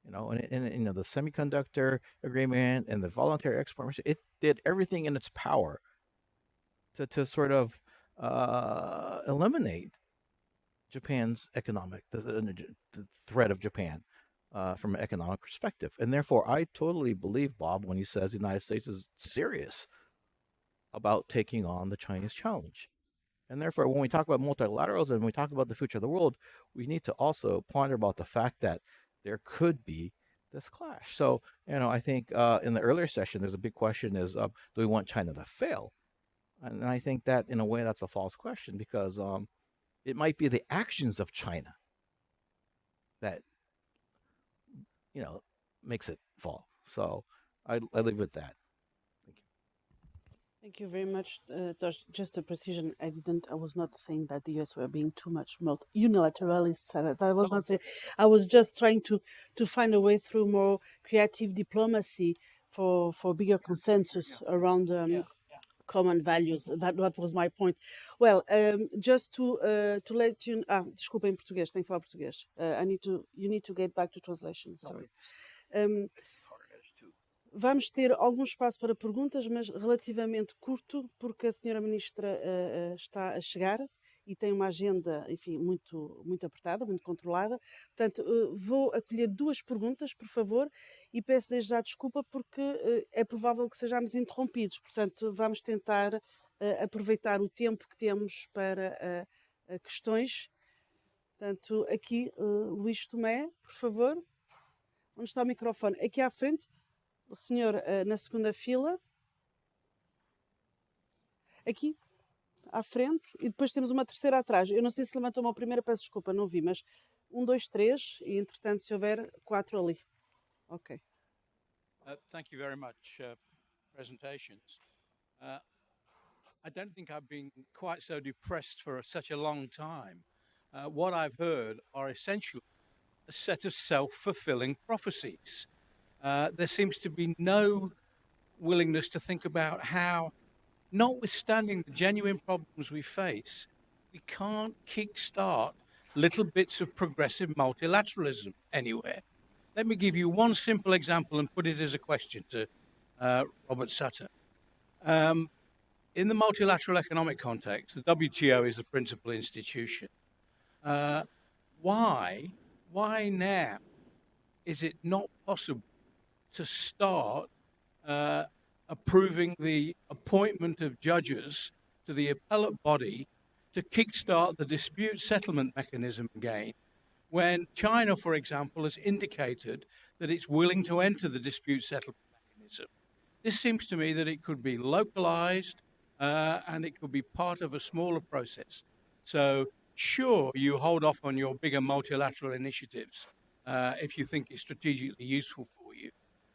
And the semiconductor agreement and the voluntary export, it did everything in its power to sort of eliminate Japan's the threat of Japan from an economic perspective. And therefore, I totally believe Bob when he says the United States is serious about taking on the Chinese challenge. And therefore, when we talk about multilateralism and we talk about the future of the world, we need to also ponder about the fact that there could be this clash. So, I think in the earlier session, there's a big question is, do we want China to fail? And I think that in a way, that's a false question, because It might be the actions of China that, makes it fall. So I leave with that. Thank you. Thank you very much, Tosh. Just a precision. I was not saying that the US were being too much unilateralist. I was not saying. I was just trying to find a way through more creative diplomacy for bigger consensus around common values. That was my point. Well, just to let you. Desculpa em português. Tenho que falar português. You need to get back to translation. Sorry. Vamos ter algum espaço para perguntas, mas relativamente curto, porque a senhora Ministra está a chegar e tem uma agenda, enfim, muito, muito apertada, muito controlada. Portanto, vou acolher 2 perguntas, por favor, e peço desde já desculpa porque é provável que sejamos interrompidos. Portanto, vamos tentar aproveitar o tempo que temos para questões. Portanto, aqui, Luís Tomé, por favor. Onde está o microfone? Aqui à frente. O senhor na segunda fila, aqui à frente, e depois temos uma terceira atrás. Eu não sei se levantou a mão primeira, peço desculpa, não vi, mas 1, 2, 3, e entretanto se houver 4 ali. Ok. Thank you very much, presentations. I don't think I've been quite so depressed for such a long time. What I've heard are essentially a set of self-fulfilling prophecies. There seems to be no willingness to think about how, notwithstanding the genuine problems we face, we can't kickstart little bits of progressive multilateralism anywhere. Let me give you one simple example and put it as a question to Robert Sutter. In the multilateral economic context, the WTO is the principal institution. Why now is it not possible to start approving the appointment of judges to the appellate body to kickstart the dispute settlement mechanism again, when China, for example, has indicated that it's willing to enter the dispute settlement mechanism? This seems to me that it could be localized and it could be part of a smaller process. So sure, you hold off on your bigger multilateral initiatives if you think it's strategically useful for you.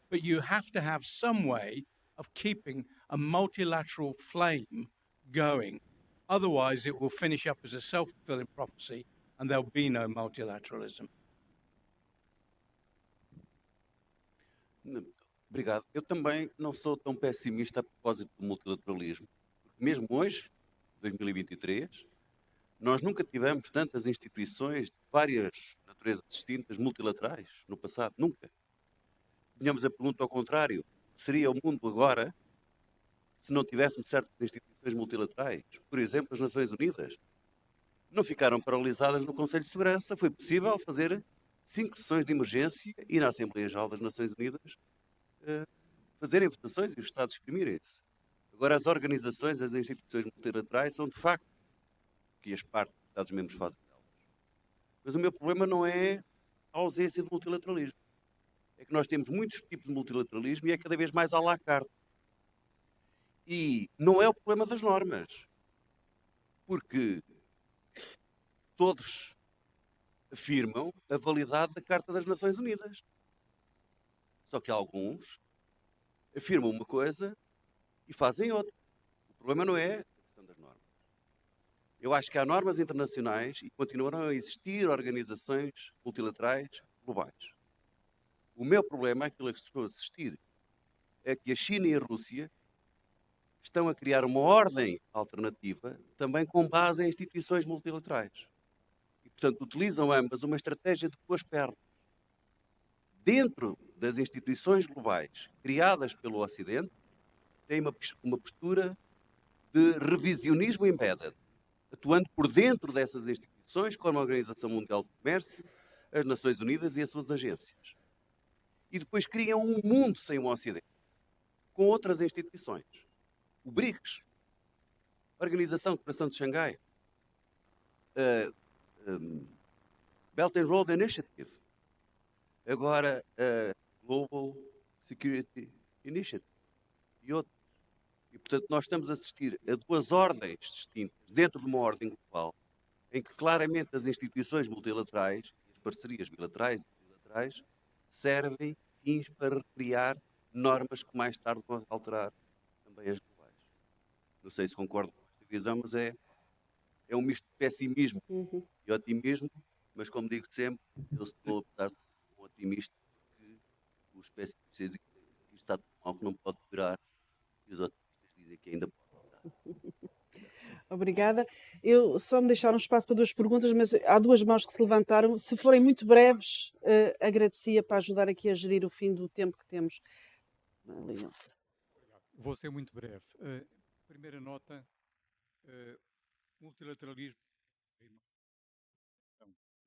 But you have to have some way of keeping a multilateral flame going. Otherwise, it will finish up as a self-fulfilling prophecy and there'll be no multilateralism. Obrigado. Eu também não sou tão pessimista a propósito do multilateralismo. Porque mesmo hoje, 2023, nós nunca tivemos tantas instituições de várias naturezas distintas multilaterais no passado. Nunca. Tínhamos a pergunta ao contrário. Seria o mundo agora se não tivéssemos certas instituições multilaterais? Por exemplo, as Nações Unidas. Não ficaram paralisadas no Conselho de Segurança. Foi possível fazer 5 sessões de emergência e na Assembleia Geral das Nações Unidas fazerem votações e os Estados exprimirem-se. Agora, as organizações, as instituições multilaterais são de facto que as partes dos Estados-membros fazem delas. Mas o meu problema não é a ausência de multilateralismo. É que nós temos muitos tipos de multilateralismo e é cada vez mais à la carte. E não é o problema das normas. Porque todos afirmam a validade da Carta das Nações Unidas. Só que alguns afirmam uma coisa e fazem outra. O problema não é a questão das normas. Eu acho que há normas internacionais e continuarão a existir organizações multilaterais globais. O meu problema, aquilo a que estou a assistir, é que a China e a Rússia estão a criar uma ordem alternativa também com base em instituições multilaterais. E, portanto, utilizam ambas uma estratégia de duas pernas. Dentro das instituições globais criadas pelo Ocidente, tem uma postura de revisionismo embedded, atuando por dentro dessas instituições, como a Organização Mundial do Comércio, as Nações Unidas e as suas agências. E depois criam um mundo sem o Ocidente, com outras instituições. O BRICS, a Organização de Cooperação de Xangai, Belt and Road Initiative, agora a Global Security Initiative e outros. E, portanto, nós estamos a assistir a duas ordens distintas dentro de uma ordem global em que claramente as instituições multilaterais, as parcerias bilaterais e multilaterais, servem fins para criar normas que mais tarde vão alterar também as globais. Não sei se concordo com esta visão, mas é um misto de pessimismo e otimismo, mas como digo sempre, eu estou, apesar de um otimista, porque os pessimistas dizem que isto está tão mal que não pode durar, e os otimistas dizem que ainda pode durar. Obrigada. Eu só me deixaram espaço para duas perguntas, mas há duas mãos que se levantaram. Se forem muito breves, agradecia para ajudar aqui a gerir o fim do tempo que temos. Vou ser muito breve. Primeira nota, multilateralismo,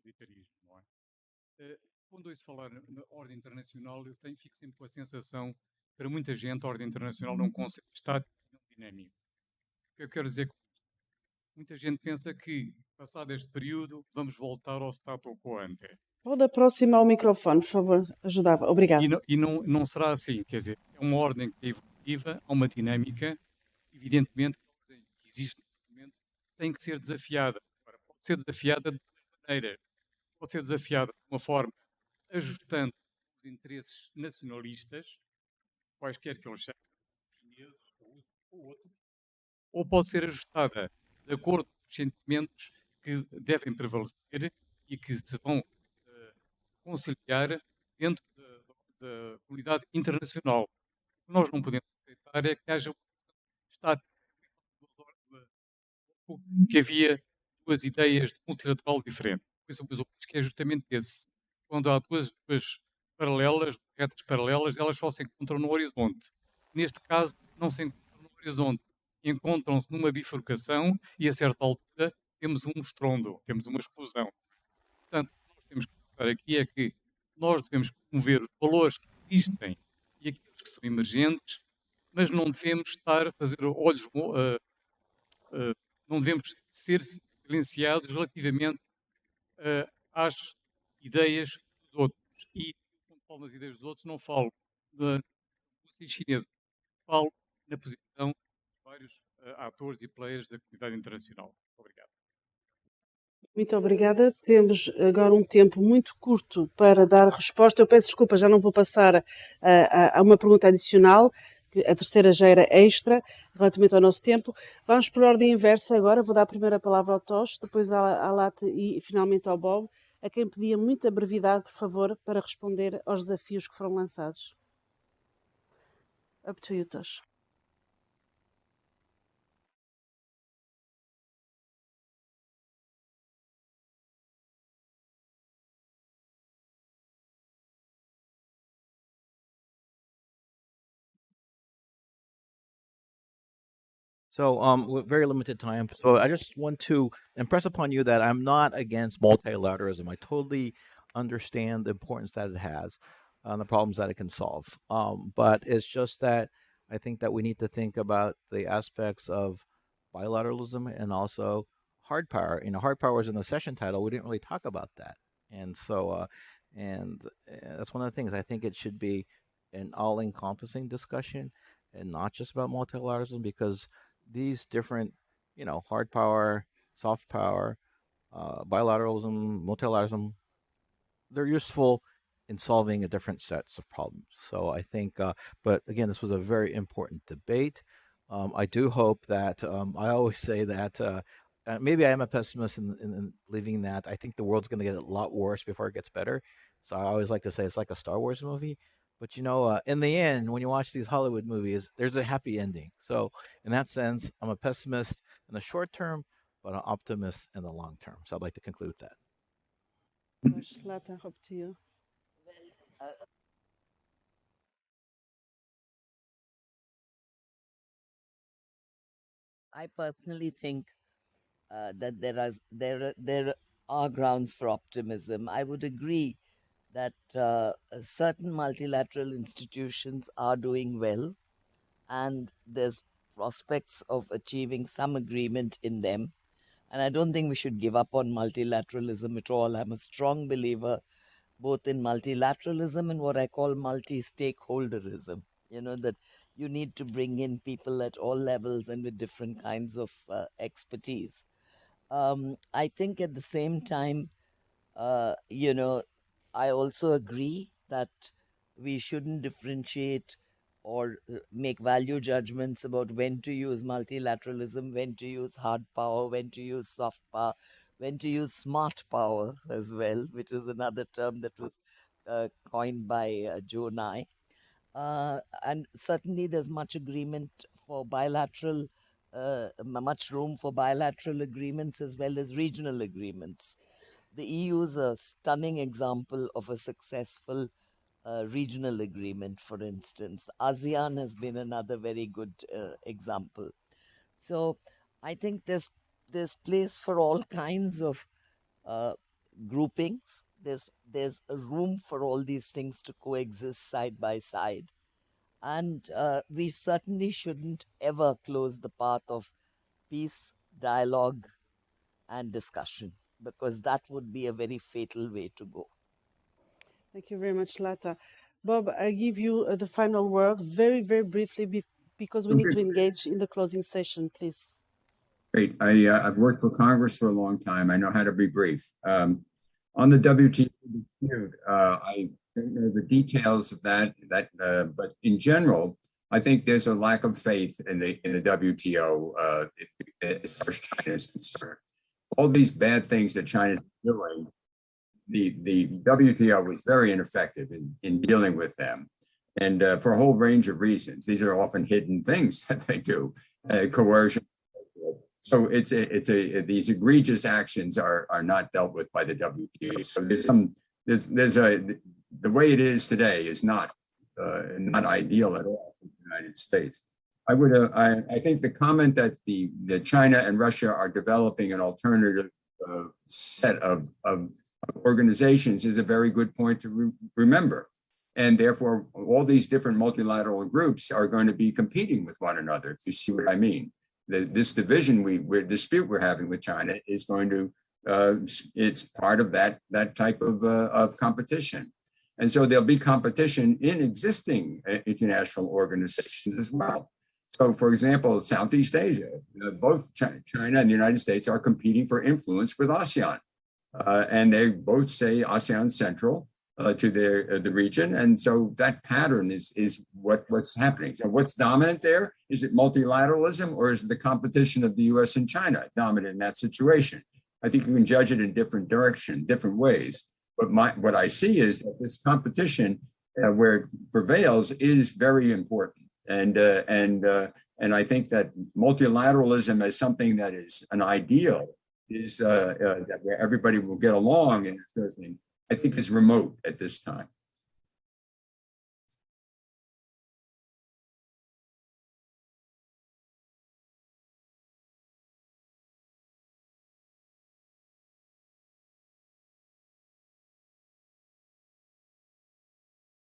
militarismo, não é? Quando ouço falar na ordem internacional, fico sempre com a sensação que, para muita gente, a ordem internacional não é um conceito estático e não dinâmico. O que eu quero dizer com isto? Muita gente pensa que, passado este período, vamos voltar ao status quo ante. Pode aproximar o microfone, por favor. Ajudava. Obrigada. E não será assim. Quer dizer, é uma ordem que é evolutiva, há uma dinâmica. Evidentemente, a ordem que existe neste momento tem que ser desafiada. Agora, pode ser desafiada de duas maneiras. Pode ser desafiada de uma forma ajustando os interesses nacionalistas, quaisquer que eles sejam, chineses ou outros, ou pode ser ajustada de acordo com os sentimentos que devem prevalecer e que se vão conciliar dentro da comunidade internacional. O que nós não podemos aceitar é que haja um Estado que havia duas ideias de multilateral diferentes. Pois o risco é justamente esse. Quando há duas paralelas, retas paralelas, elas só se encontram no horizonte. Neste caso, não se encontram no horizonte. Encontram-se numa bifurcação e, a certa altura, temos um estrondo, temos uma explosão. Portanto, o que nós temos que pensar aqui é que nós devemos promover os valores que existem e aqueles que são emergentes, mas não devemos estar a fazer olhos, não devemos ser silenciados relativamente às ideias dos outros. E quando falo nas ideias dos outros, não falo da Rússia chinesa, falo na posição dos vários atores e players da comunidade internacional. Obrigado. Muito obrigada. Temos agora um tempo muito curto para dar resposta. Eu peço desculpa, já não vou passar a uma pergunta adicional, a terceira já era extra, relativamente ao nosso tempo. Vamos por ordem inversa agora. Vou dar a primeira palavra ao Tosh, depois à Latha e finalmente ao Bob, a quem pedia muita brevidade, por favor, para responder aos desafios que foram lançados. Up to you, Tosh. So, with very limited time, so I just want to impress upon you that I'm not against multilateralism. I totally understand the importance that it has and the problems that it can solve. But it's just that I think that we need to think about the aspects of bilateralism and also hard power. Hard power is in the session title. We didn't really talk about that, and so that's one of the things. I think it should be an all-encompassing discussion and not just about multilateralism because these different, hard power, soft power, bilateralism, multilateralism, they're useful in solving a different sets of problems. So I think, but again, this was a very important debate. I do hope that I always say that maybe I am a pessimist in believing that I think the world's going to get a lot worse before it gets better. So I always like to say it's like a Star Wars movie. But in the end, when you watch these Hollywood movies, there's a happy ending. So in that sense, I'm a pessimist in the short term, but an optimist in the long term. So I'd like to conclude with that. Latha, up to you. I personally think that there are grounds for optimism. I would agree that certain multilateral institutions are doing well, and there's prospects of achieving some agreement in them. And I don't think we should give up on multilateralism at all. I'm a strong believer both in multilateralism and what I call multi-stakeholderism. That you need to bring in people at all levels and with different kinds of expertise. I think at the same time, you know, I also agree that we shouldn't differentiate or make value judgments about when to use multilateralism, when to use hard power, when to use soft power, when to use smart power as well, which is another term that was coined by Joe Nye. And certainly there's much agreement for bilateral, much room for bilateral agreements as well as regional agreements. The EU is a stunning example of a successful regional agreement, for instance. ASEAN has been another very good example. So I think there's place for all kinds of groupings. There's a room for all these things to coexist side by side. And we certainly shouldn't ever close the path of peace, dialogue, and discussion, because that would be a very fatal way to go. Thank you very much, Latha. Bob, I give you the final word very, very briefly because we need to engage in the closing session, please. Great. I've worked for Congress for a long time. I know how to be brief. On the WTO dispute, I don't know the details of that, but in general, I think there's a lack of faith in the WTO as far as China is concerned. All these bad things that China is doing, the WTO was very ineffective in dealing with them, and for a whole range of reasons. These are often hidden things that they do, coercion. So these egregious actions are not dealt with by the WTO. So the way it is today is not ideal at all for the United States. I think the comment that that China and Russia are developing an alternative set of organizations is a very good point to remember. And therefore, all these different multilateral groups are going to be competing with one another, if you see what I mean. This division dispute we're having with China is going to, it's part of that type of competition. And so there'll be competition in existing international organizations as well. So for example, Southeast Asia, both China and the United States are competing for influence with ASEAN. And they both say ASEAN central to the region. And so that pattern is what's happening. So what's dominant there? Is it multilateralism, or is it the competition of the US and China dominant in that situation? I think you can judge it in different directions, different ways. But what I see is that this competition where it prevails is very important. And I think that multilateralism as something that is an ideal is that where everybody will get along and everything, I think is remote at this time.